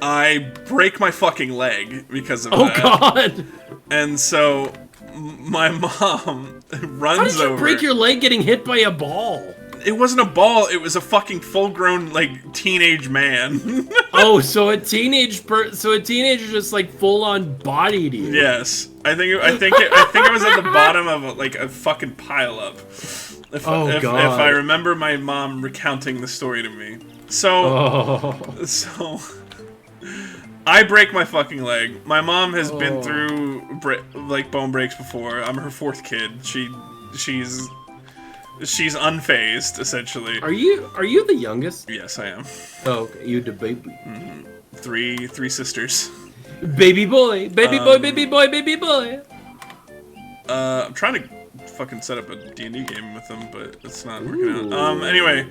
I break my fucking leg because of that. Oh God. And so my mom runs over. How did you break your leg getting hit by a ball? It wasn't a ball, it was a fucking full-grown, like, teenage man. Oh, so a teenager just, like, full-on bodied you. Yes. I think I was at the bottom of, a fucking pile-up. If I remember my mom recounting the story to me. So I break my fucking leg. My mom has been through, bone breaks before. I'm her 4th kid. She's unfazed, essentially. Are you the youngest? Yes, I am. Oh, okay. You the baby. Mm-hmm. Three sisters. Baby boy, baby boy, baby boy, baby boy. I'm trying to fucking set up a D&D game with them, but it's not working out. Anyway,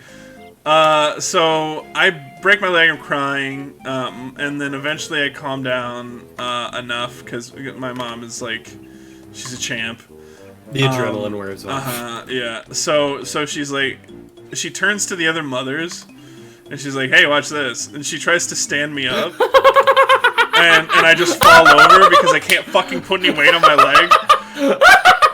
So I break my leg, I'm crying, and then eventually I calm down enough because my mom is like, she's a champ. The adrenaline wears off. Yeah. So she's like, she turns to the other mothers, and she's like, "Hey, watch this!" And she tries to stand me up, and I just fall over because I can't fucking put any weight on my leg.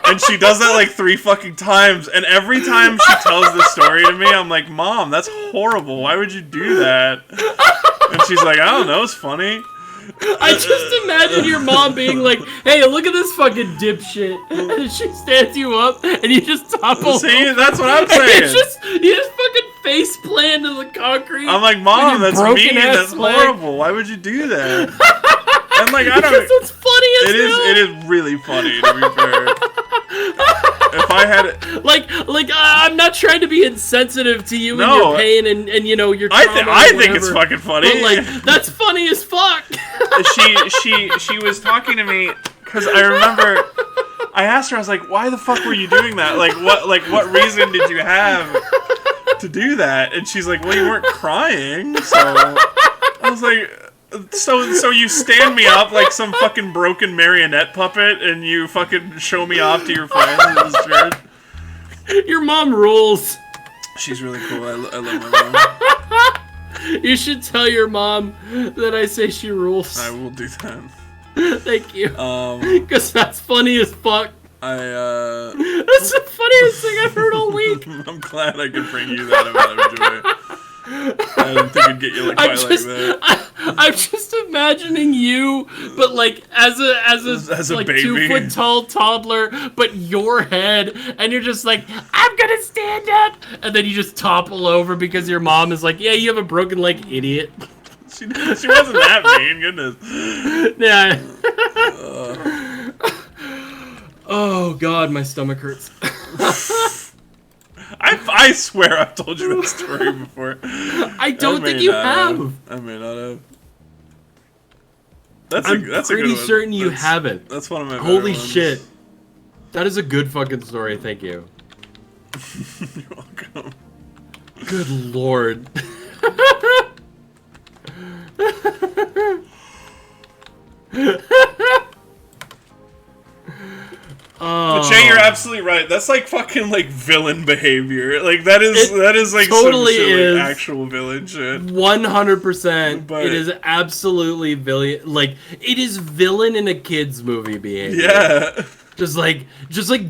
And she does that like 3 fucking times, and every time she tells this story to me, I'm like, "Mom, that's horrible. Why would you do that?" And she's like, "I don't know, it's funny." I just imagine your mom being like, "Hey, look at this fucking dipshit," and she stands you up, and you just topple. See, that's what I'm saying. You just fucking face plant into the concrete. I'm like, "Mom, that's mean. That's leg. horrible. Why would you do that?" And like, I don't. Because it's funny as hell. It is really funny, to be fair. If I had it, like I'm not trying to be insensitive to you and your pain and you know your trauma. I think it's fucking funny. But like that's funny as fuck. She was talking to me because I remember I asked her, I was like, "Why the fuck were you doing that? What reason did you have to do that?" And she's like, "Well, you weren't crying." So I was like, So you stand me up like some fucking broken marionette puppet, and you fucking show me off to your friends in this church? Your mom rules. She's really cool. I love my mom. You should tell your mom that I say she rules. I will do that. Thank you. Because that's funny as fuck. That's the funniest thing I've heard all week. I'm glad I could bring you that amount of joy. I didn't think it'd get you like that. I'm just imagining you, but like as a like baby. 2 foot tall toddler, but your head, and you're just like, I'm gonna stand up, and then you just topple over because your mom is like, yeah, you have a broken leg, idiot. She wasn't that mean, goodness. Yeah. Oh God, my stomach hurts. I swear I've told you that story before. I don't think you have. I may not have. I'm pretty certain you that's, haven't. That's one of my Holy ones. shit. That is a good fucking story, thank you. You're welcome. Good lord. But Jay, you're absolutely right. That's like fucking like villain behavior. Like that is like totally some shit, is. like actual villain shit. 100%. But it is absolutely villain. Like it is villain in a kids movie behavior. Yeah. Just like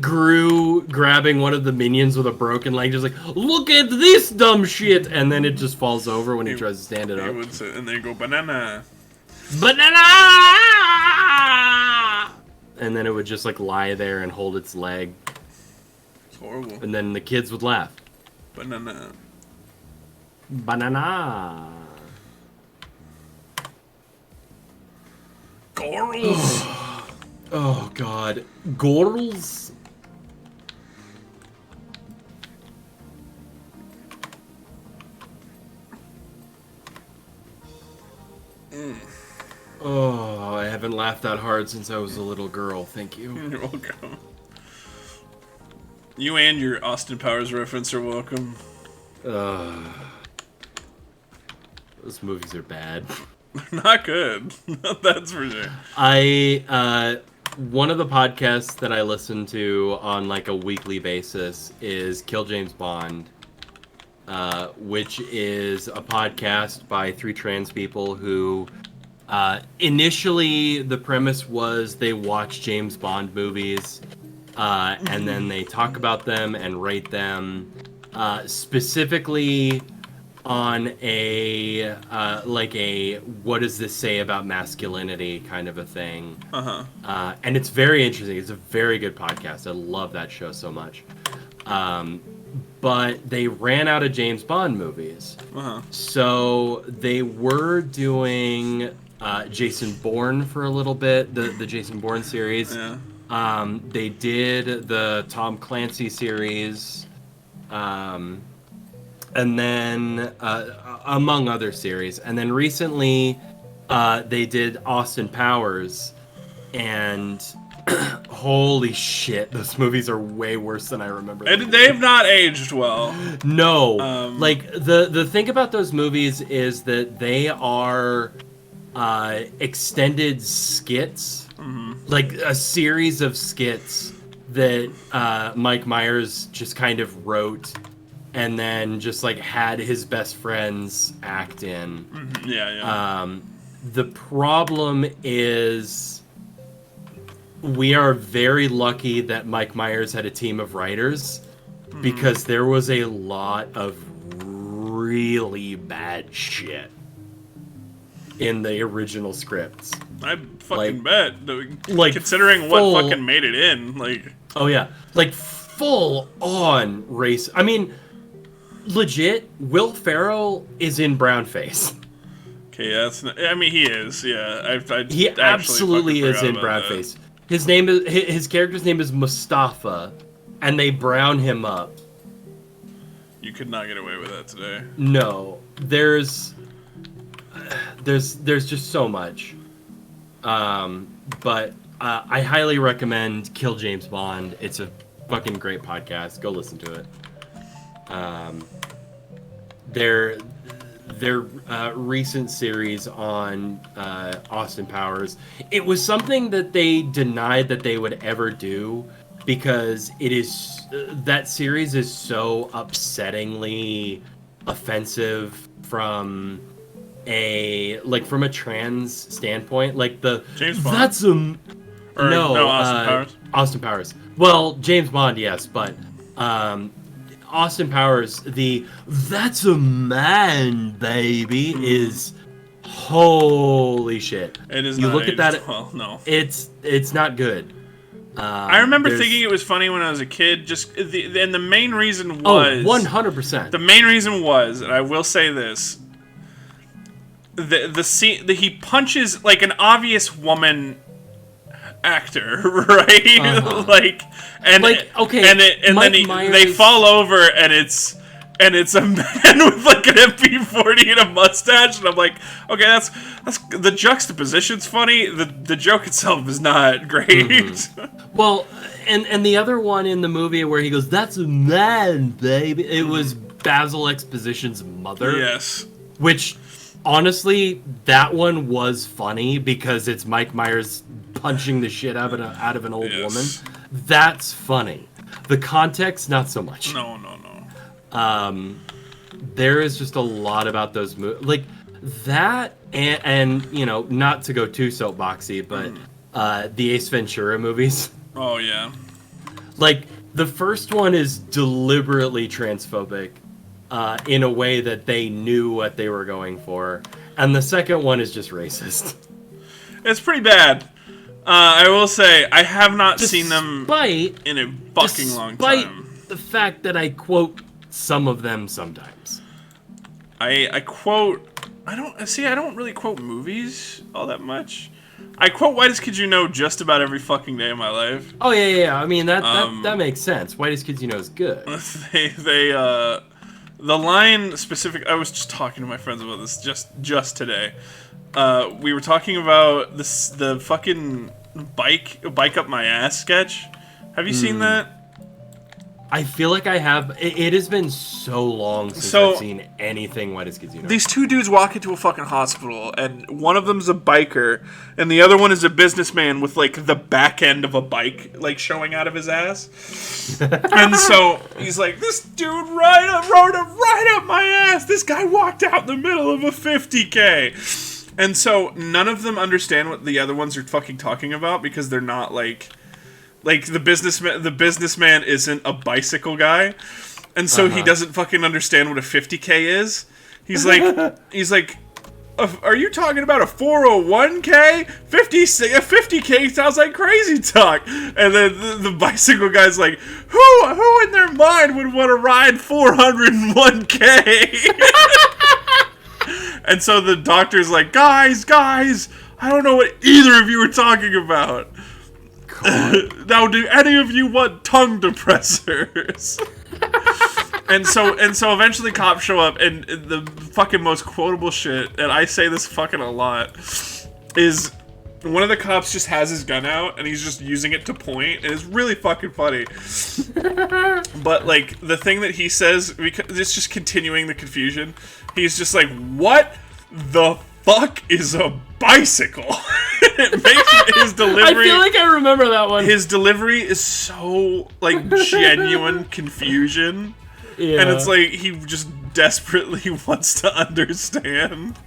Gru grabbing one of the minions with a broken leg, just like, look at this dumb shit, and then it just falls over when he tries to stand it up. Would say, and they go banana. Banana! And then it would just like lie there and hold its leg. It's horrible. And then the kids would laugh. Banana. Banana. Gorals. Oh God. Gorals? Oh, I haven't laughed that hard since I was a little girl. Thank you. You're welcome. You and your Austin Powers reference are welcome. Those movies are bad. Not good. That's for sure. One of the podcasts that I listen to on like a weekly basis is Kill James Bond, which is a podcast by 3 trans people who initially the premise was they watch James Bond movies and then they talk about them and rate them specifically on a what does this say about masculinity kind of a thing. And it's very interesting. It's a very good podcast. I love that show so much. But they ran out of James Bond movies. So they were doing Jason Bourne for a little bit, the Jason Bourne series. Yeah. They did the Tom Clancy series. And then, among other series. And then recently, they did Austin Powers. And Holy shit, those movies are way worse than I remember. They've not aged well. No. Like, the thing about those movies is that they are extended skits. Like, a series of skits that Mike Myers just kind of wrote and then just, like, had his best friends act in. Yeah. The problem is we are very lucky that Mike Myers had a team of writers because there was a lot of really bad shit in the original scripts. I fucking bet. Like, Considering what fucking made it in, like... Oh, yeah. Like, full-on race... I mean, legit, Will Ferrell is in brownface. Okay, yeah, I mean, he is, yeah. He absolutely is in brownface. His character's name is Mustafa, and they brown him up. You could not get away with that today. No, there's just so much. But I highly recommend Kill James Bond. It's a fucking great podcast. Go listen to it. Their recent series on Austin Powers, it was something that they denied that they would ever do because it is that series is so upsettingly offensive from a trans standpoint. Like the James Bond? That's a no, Austin Powers. Austin Powers. Well, James Bond, yes, but Austin Powers, that's a man, baby, is holy shit. It is. You not look at that. Well, no, it's not good. I remember thinking it was funny when I was a kid. Just and the main reason was 100%. The main reason was, and I will say this: the scene that he punches like an obvious woman actor, right? Like, and like, okay, and then they fall over, and it's a man with like an MP40 and a mustache, and I'm like, okay, that's the juxtaposition's funny. The joke itself is not great. Well, and the other one in the movie where he goes, "That's a man, baby," it was Basil Exposition's mother. Yes. Which, honestly, that one was funny because it's Mike Myers punching the shit out of an old woman. That's funny. The context, not so much. No. There is just a lot about those movies, like that, and you know, not to go too soapboxy, but the Ace Ventura movies. Oh yeah. Like the first one is deliberately transphobic, in a way that they knew what they were going for, and the second one is just racist. It's pretty bad. I will say I have not seen them in a fucking long time. Despite the fact that I quote some of them sometimes. I quote. I don't really quote movies all that much. I quote Whitest Kids You Know just about every fucking day of my life. Oh yeah. I mean that makes sense. Whitest Kids You Know is good. The line specific. I was just talking to my friends about this just today. We were talking about the fucking bike up my ass sketch. Have you seen that? I feel like I have. It has been so long since I've seen anything Whitest Kids You Know. These two dudes walk into a fucking hospital, and one of them's a biker, and the other one is a businessman with, like, the back end of a bike, like, showing out of his ass. And so he's like, this dude rode right up my ass. This guy walked out in the middle of a 50K. And so none of them understand what the other ones are fucking talking about because they're not, like the businessman isn't a bicycle guy, and so he doesn't fucking understand what a 50K is. He's like, are you talking about a 401K? 50K sounds like crazy talk. And then the bicycle guy's like, who in their mind would want to ride 401K? And so the doctor's like, guys, I don't know what either of you are talking about. Now, do any of you want tongue depressors? and so eventually cops show up, and the fucking most quotable shit, and I say this fucking a lot, is one of the cops just has his gun out and he's just using it to point, and it's really fucking funny. But like the thing that he says, because it's just continuing the confusion. He's just like, "What the fuck is a bicycle?" It makes his delivery. I feel like I remember that one. His delivery is so like genuine confusion, Yeah. and it's like he just desperately wants to understand.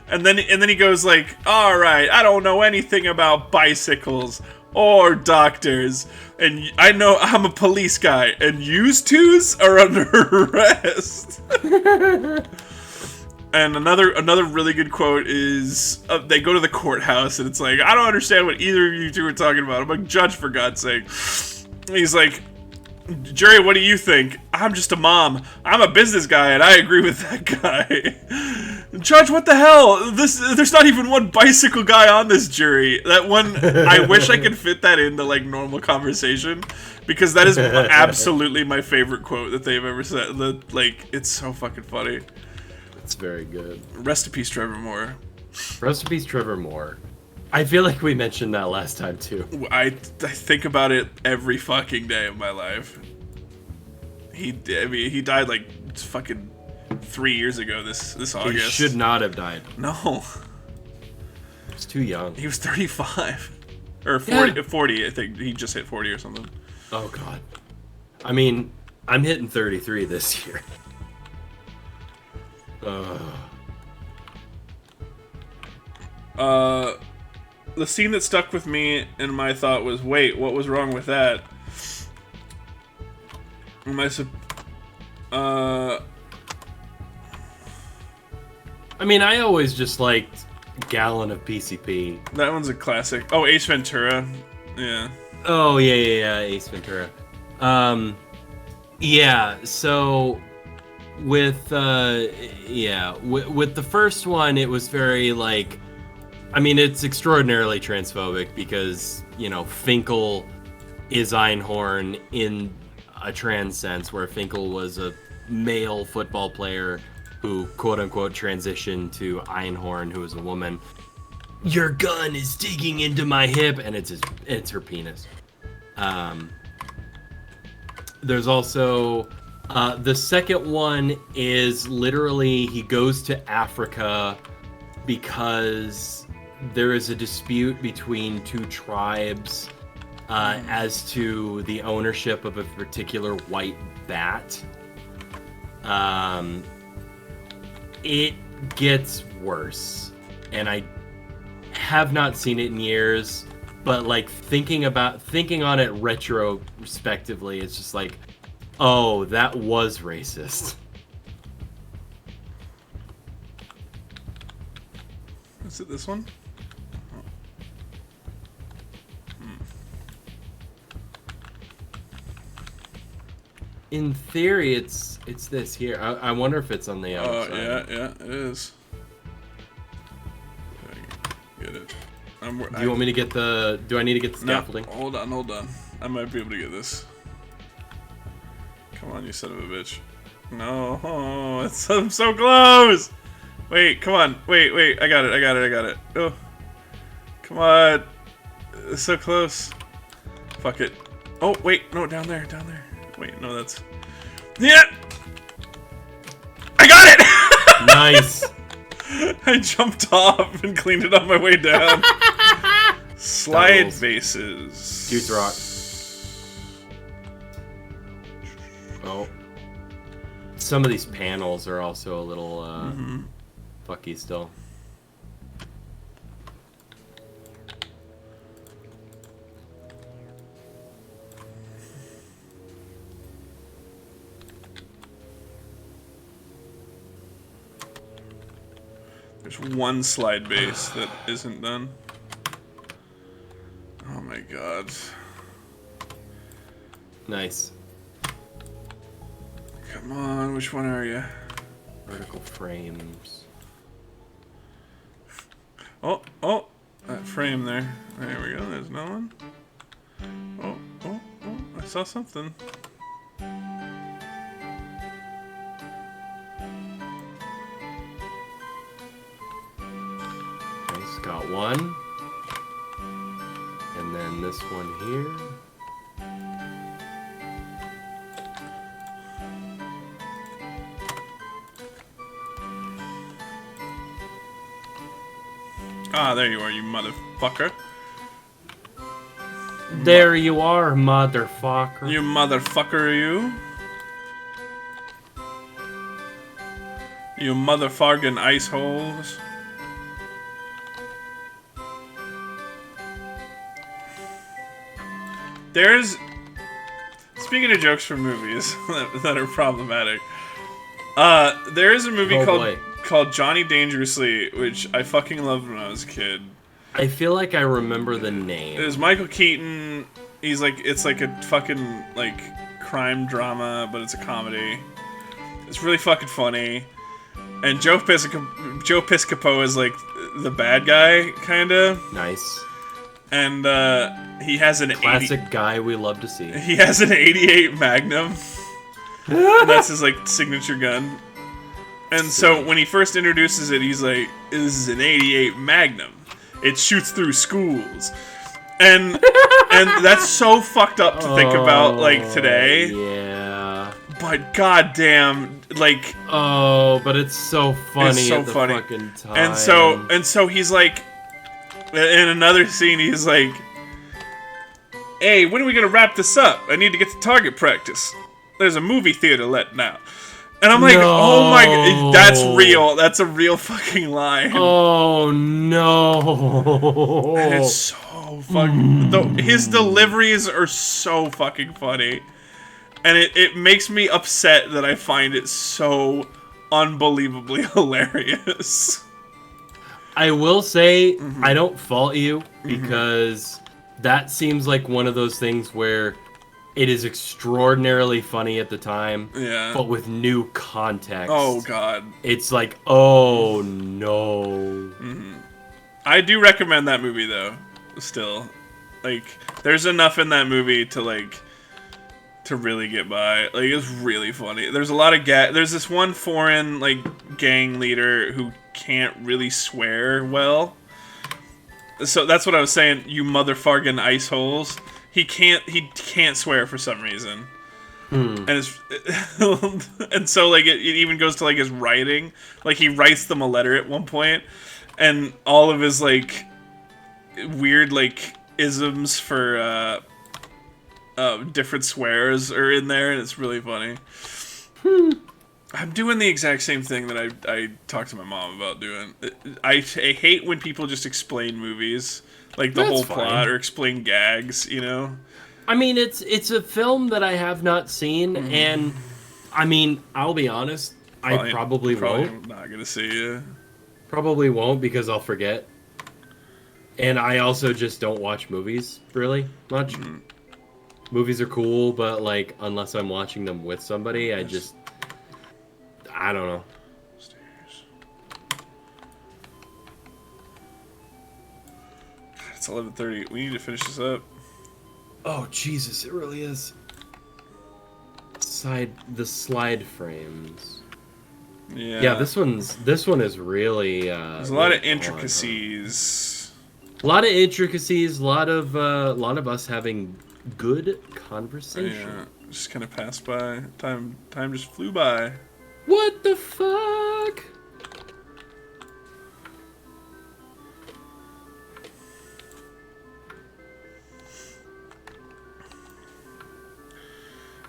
And then he goes like, "All right, I don't know anything about bicycles or doctors, and I know I'm a police guy, and yous twos are under arrest." And another really good quote is, they go to the courthouse, and it's like, "I don't understand what either of you two are talking about. I'm a judge, for God's sake." He's like, "Jury, what do you think?" "I'm just a mom. I'm a business guy, and I agree with that guy." "Judge, what the hell? There's not even one bicycle guy on this jury." That one, I wish I could fit that into like normal conversation, because that is absolutely my favorite quote that they've ever said. Like, it's so fucking funny. It's very good. Rest in peace, Trevor Moore. Rest in peace, Trevor Moore. I feel like we mentioned that last time too. I think about it every fucking day of my life. He died like fucking 3 years ago this August. He should not have died. No. He's too young. He was 35. Or 40, Yeah. 40, I think. He just hit 40 or something. Oh god. I mean, I'm hitting 33 this year. The scene that stuck with me and my thought was, wait, what was wrong with that? I mean, I always just liked Gallon of PCP. That one's a classic. Oh, Ace Ventura. Yeah. Oh, yeah, Ace Ventura. Yeah, so with with the first one, it was very like, I mean, it's extraordinarily transphobic because, you know, Finkel is Einhorn in a trans sense, where Finkel was a male football player who, quote-unquote, transitioned to Einhorn, who is a woman. Your gun is digging into my hip, and it's her penis. There's also the second one is literally he goes to Africa because there is a dispute between two tribes as to the ownership of a particular white bat. It gets worse, and I have not seen it in years, but like thinking on it retrospectively, it's just like, oh, that was racist. Is it this one? In theory, it's this here. I wonder if it's on the other side. Yeah, it is. Get it. Do you want me to get the? Do I need to get the scaffolding? No, hold on. I might be able to get this. Come on, you son of a bitch. No, I'm so close. Wait, come on. Wait. I got it. Oh, come on. It's so close. Fuck it. Oh, wait. No, down there. Wait, no, that's... Yeah! I got it! Nice. I jumped off and cleaned it on my way down. Slide Doubles. bases. Juice rock. Oh. Some of these panels are also a little fucky still. There's one slide base that isn't done. Oh my god. Nice. Come on, which one are you? Vertical frames. Oh, that frame there. There we go, there's no one. Oh, I saw something. Nice, got one. And then this one here. Ah, there you are, you motherfucker. There you are, motherfucker. You motherfucker, you. You motherfucking ice holes. There's... Speaking of jokes from movies that are problematic, there is a movie called Johnny Dangerously, which I fucking loved when I was a kid. I feel like I remember the name. It was Michael Keaton. He's like, it's like a fucking like crime drama, but it's a comedy. It's really fucking funny. And Joe Piscopo is like the bad guy, kinda. Nice. And he has an classic guy we love to see. He has an 88 Magnum. That's his like signature gun. And so when he first introduces it, he's like, "This is an 88 Magnum. It shoots through schools." And that's so fucked up to think about like today. Yeah. But goddamn, like. Oh, but it's so funny. It's so at the funny. Fucking time. And so he's like, in another scene, he's like, "Hey, when are we gonna wrap this up? I need to get to target practice. There's a movie theater letting out." And I'm like, "Oh my god, that's real. That's a real fucking line." Oh no. And it's so fucking. His deliveries are so fucking funny. And it makes me upset that I find it so unbelievably hilarious. I will say, I don't fault you, because that seems like one of those things where it is extraordinarily funny at the time, but with new context. Oh, God. It's like, oh, no. I do recommend that movie, though, still. Like, there's enough in that movie to, like, to really get by. Like, it's really funny. There's a lot of there's this one foreign, like, gang leader who can't really swear well. So that's what I was saying, you motherfucking ice holes. He can't swear for some reason. And it's and so like it even goes to like his writing. Like he writes them a letter at one point, and all of his like weird like isms for different swears are in there, and it's really funny. I'm doing the exact same thing that I talked to my mom about doing. I hate when people just explain movies, like the whole plot, or explain gags, you know? I mean, it's a film that I have not seen, and, I mean, I'll be honest, I probably won't. Not gonna see you. Probably won't, because I'll forget. And I also just don't watch movies, really, much. Movies are cool, but, like, unless I'm watching them with somebody, I don't know. It's 11:30. We need to finish this up. Oh Jesus! It really is. The slide frames. Yeah. Yeah, this one is really. There's a lot of intricacies. A lot of intricacies. A lot of us having good conversation. Yeah, just kind of passed by. Time just flew by. What the fuck?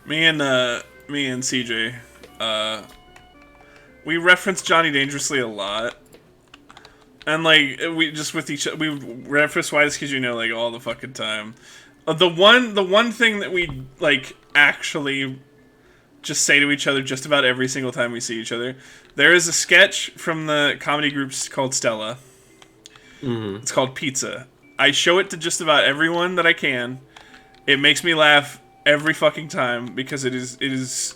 Me and CJ, we reference Johnny Dangerously a lot, and like we just with each we reference Why Does Kids You Know like all the fucking time. The one thing that we like actually just say to each other just about every single time we see each other. There is a sketch from the comedy groups called Stella. It's called Pizza. I show it to just about everyone that I can. It makes me laugh every fucking time because it's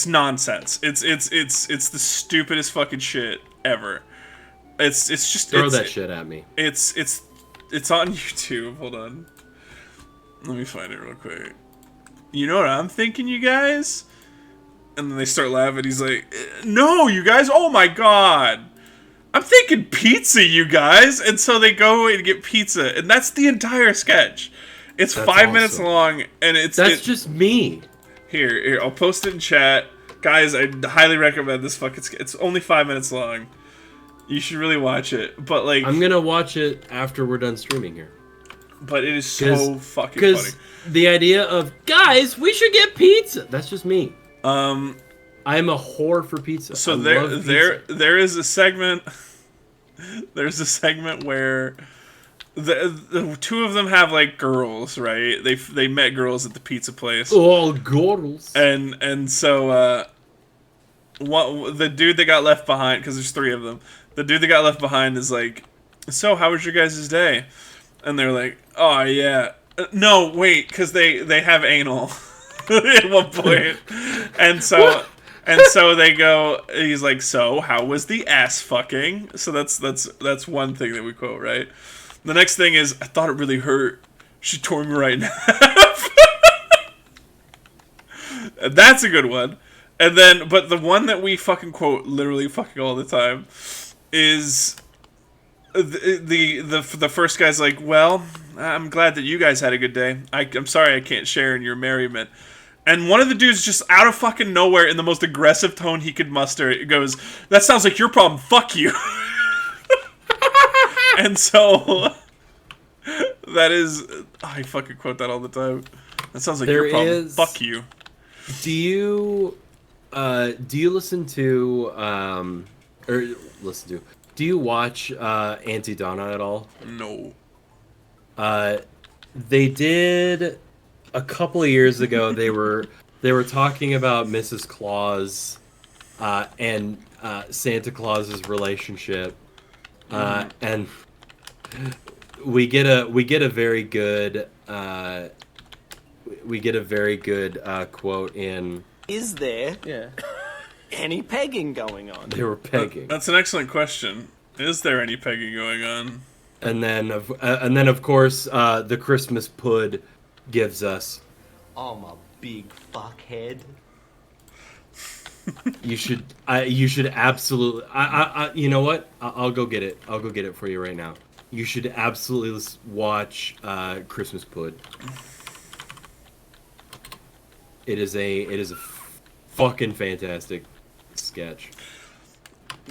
nonsense. It's the stupidest fucking shit ever. It's just throw that shit at me. It's on YouTube. Hold on. Let me find it real quick. You know what I'm thinking, you guys? And then they start laughing. He's like, "No, you guys! Oh my god!" I'm thinking pizza, you guys. And so they go and get pizza. And that's the entire sketch. It's That's 5 minutes awesome. long. And That's just me. Here, I'll post it in chat. Guys, I highly recommend this fucking sketch. It's only 5 minutes long. You should really watch it. But, like... I'm going to watch it after we're done streaming here. But it is so fucking funny. Because the idea of, guys, we should get pizza. That's just me. I'm a whore for pizza. So love pizza. there is a segment. There's a segment where the two of them have like girls, right? They met girls at the pizza place. Oh, girls. And so the dude that got left behind, because there's three of them. The dude that got left behind is like, so how was your guys' day? And they're like, oh yeah, no wait, because they have anal at one point, and so they go. He's like, so how was the ass fucking? So that's one thing that we quote, right? The next thing is, I thought it really hurt. She tore me right in half. That's a good one. And then, but the one that we fucking quote literally fucking all the time is the first guy's like, well, I'm glad that you guys had a good day. I'm sorry I can't share in your merriment. And one of the dudes just out of fucking nowhere in the most aggressive tone he could muster goes, that sounds like your problem, fuck you. And so that is, I fucking quote that all the time. That sounds like your problem, fuck you. Do you listen to do you watch Auntie Donna at all? No. They did a couple of years ago. They were talking about Mrs. Claus and Santa Claus's relationship, and we get a very good quote in. Is there any pegging going on? They were pegging. That's an excellent question. Is there any pegging going on? And then of course the Christmas Pud gives us. I'm a big fuckhead. You should absolutely. You know what? I'll go get it. I'll go get it for you right now. You should absolutely watch Christmas Pud. It is a fucking fantastic sketch.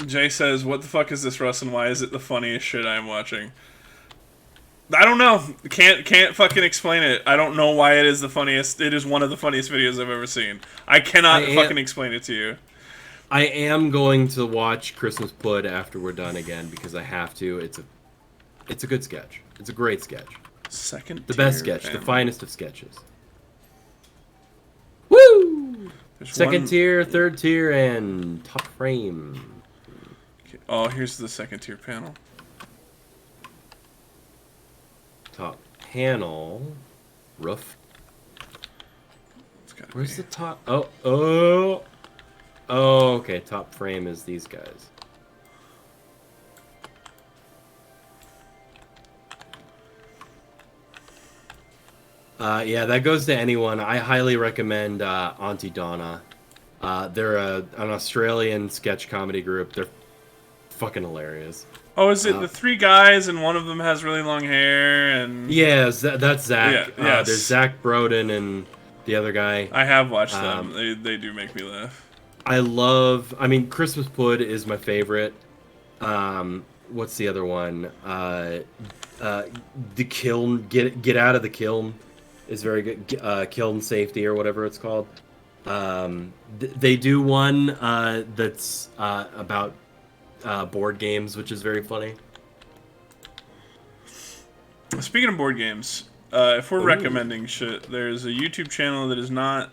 Jay says, what the fuck is this, Russ, and why is it the funniest shit I'm watching? I don't know. Can't fucking explain it. I don't know why it is the funniest. It is one of the funniest videos I've ever seen. I cannot fucking explain it to you. I am going to watch Christmas Pud after we're done again because I have to. It's a good sketch. It's a great sketch. The best sketch. The finest of sketches. Woo! Second tier, third tier, and top frame. Oh, here's the second tier panel. Top panel. Roof. Where's the top? Oh, okay. Top frame is these guys. Yeah, that goes to anyone. I highly recommend Auntie Donna. They're an Australian sketch comedy group. They're fucking hilarious. Oh, is it the three guys and one of them has really long hair and... Yeah, that's Zach. Yeah, yes. There's Zach Broden and the other guy. I have watched them. They do make me laugh. I mean, Christmas Pud is my favorite. What's the other one? The Kiln, Get Out of the Kiln is very good. Kiln Safety or whatever it's called. They do one that's about board games, which is very funny. Speaking of board games, if we're recommending shit, there's a YouTube channel that is not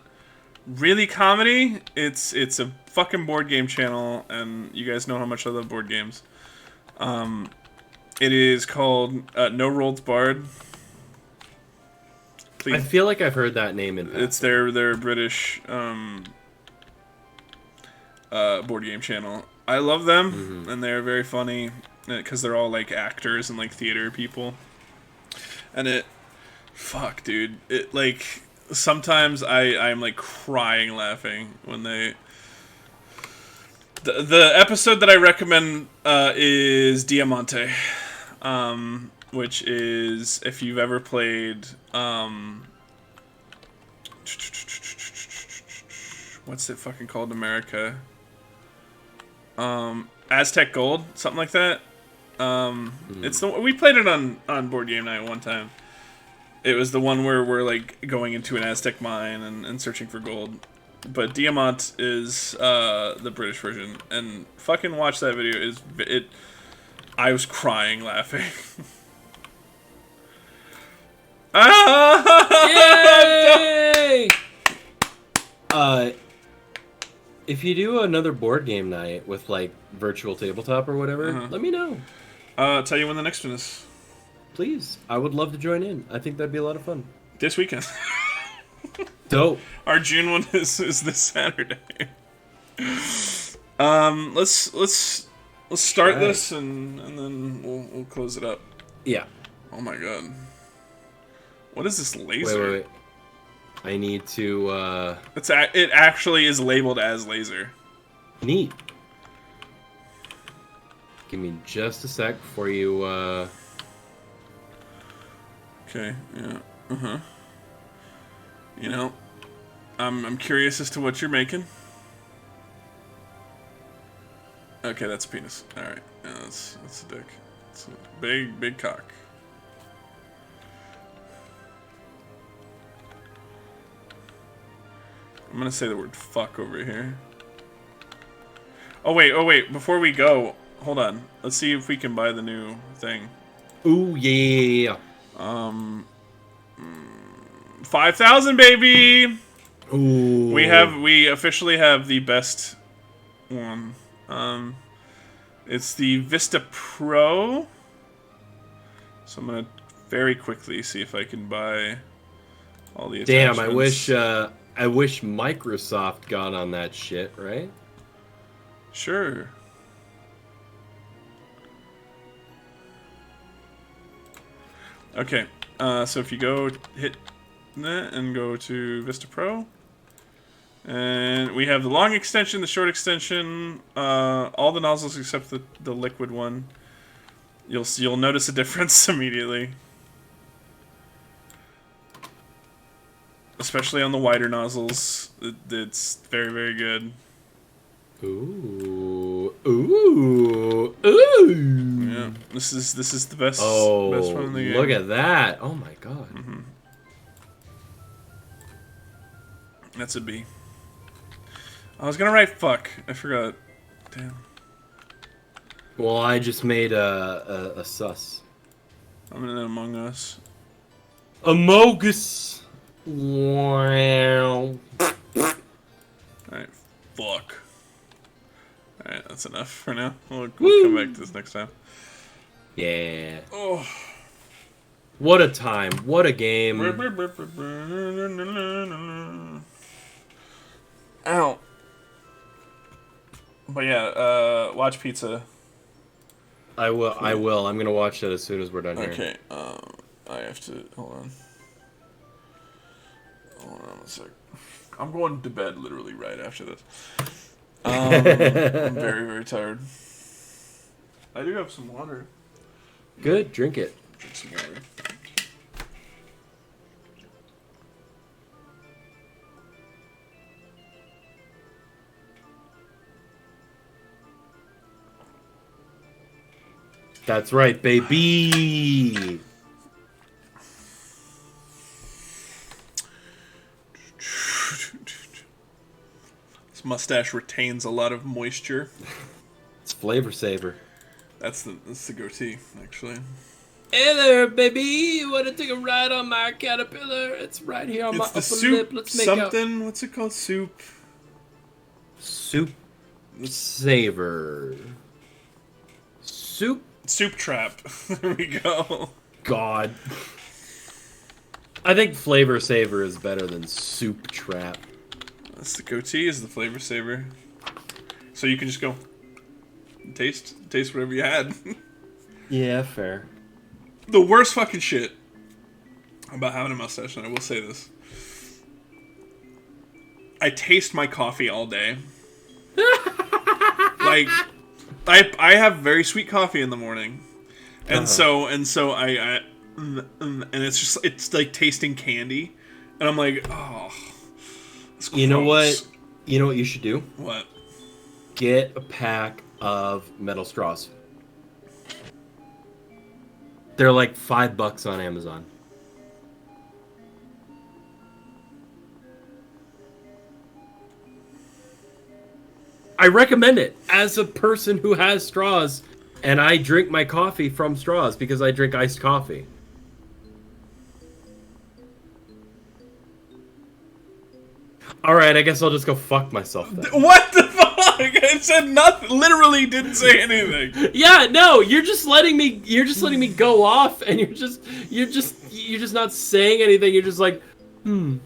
really comedy. It's a fucking board game channel, and you guys know how much I love board games. It is called No Rolls Barred. Please. I feel like I've heard that name in past. It's their British board game channel. I love them, and they're very funny because they're all like actors and like theater people. And fuck, dude, it like sometimes I'm like crying laughing when The episode that I recommend is Diamante, which is if you've ever played what's it fucking called in America? Aztec Gold, something like that. It's we played it on Board Game Night one time. It was the one where we're like going into an Aztec mine and searching for gold. But Diamant is the British version, and fucking watch that video. I was crying laughing. Yay! If you do another board game night with like virtual tabletop or whatever, let me know. Tell you when the next one is. Please, I would love to join in. I think that'd be a lot of fun. This weekend. Dope. Our June one is this Saturday. Let's start this and then we'll close it up. Yeah. Oh my god. What is this laser? Wait. I need to. It actually is labeled as laser. Neat. Give me just a sec before you. Okay. Yeah. You know, I'm curious as to what you're making. Okay, that's a penis. All right. Yeah, that's a dick. It's a big cock. I'm gonna say the word fuck over here. Oh wait, before we go, hold on. Let's see if we can buy the new thing. Ooh, yeah. 5,000, baby! Ooh. We officially have the best one. It's the Vista Pro. So I'm gonna very quickly see if I can buy all the attachments. Damn, I wish Microsoft got on that shit, right? Sure. Okay, so if you go hit that and go to Vista Pro, and we have the long extension, the short extension, all the nozzles except the liquid one. You'll notice a difference immediately. Especially on the wider nozzles, it's very, very good. Ooh. Yeah, this is the best. Oh, best one in the game. Look at that! Oh my god. That's a B. I was gonna write fuck. I forgot. Damn. Well, I just made a sus. I'm in Among Us. Amogus. Wow. Alright, fuck. Alright, that's enough for now. We'll come back to this next time. Yeah. Oh. What a time. What a game. Ow. But yeah, watch Pizza. I will. I'm gonna watch that as soon as we're done here. Okay, I have to... Hold on a sec. I'm going to bed literally right after this. I'm very, very tired. I do have some water. Good. Drink it. Drink some water. That's right, baby. This mustache retains a lot of moisture. It's flavor saver. That's the goatee, actually. Hey there, baby. You want to take a ride on my caterpillar? It's right here on my upper lip. Let's make something. What's it called? Soup saver. Soup trap. There we go. God. I think flavor saver is better than soup trap. That's the goatee is the flavor saver. So you can just go taste whatever you had. Yeah, fair. The worst fucking shit about having a mustache, and I will say this. I taste my coffee all day. like I have very sweet coffee in the morning, and so I and it's like tasting candy, and I'm like, oh. You know what? You know what you should do? What? Get a pack of metal straws. They're like $5 on Amazon. I recommend it as a person who has straws, and I drink my coffee from straws because I drink iced coffee. All right, I guess I'll just go fuck myself then. What the fuck? I said nothing. Literally didn't say anything. Yeah, no, you're just letting me go off, and you're just not saying anything. You're just like, I'm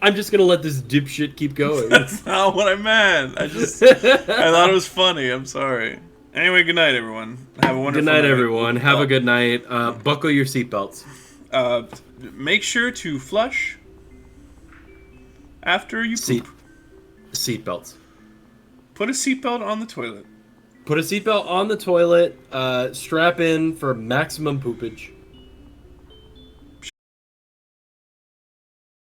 just gonna let this dipshit keep going. That's not what I meant. I thought it was funny. I'm sorry. Anyway, good night, everyone. Have a wonderful Good night, everyone. Have a good night. Buckle your seatbelts. Make sure to flush after you poop. Seatbelts. Put a seatbelt on the toilet. Put a seatbelt on the toilet. Strap in for maximum poopage.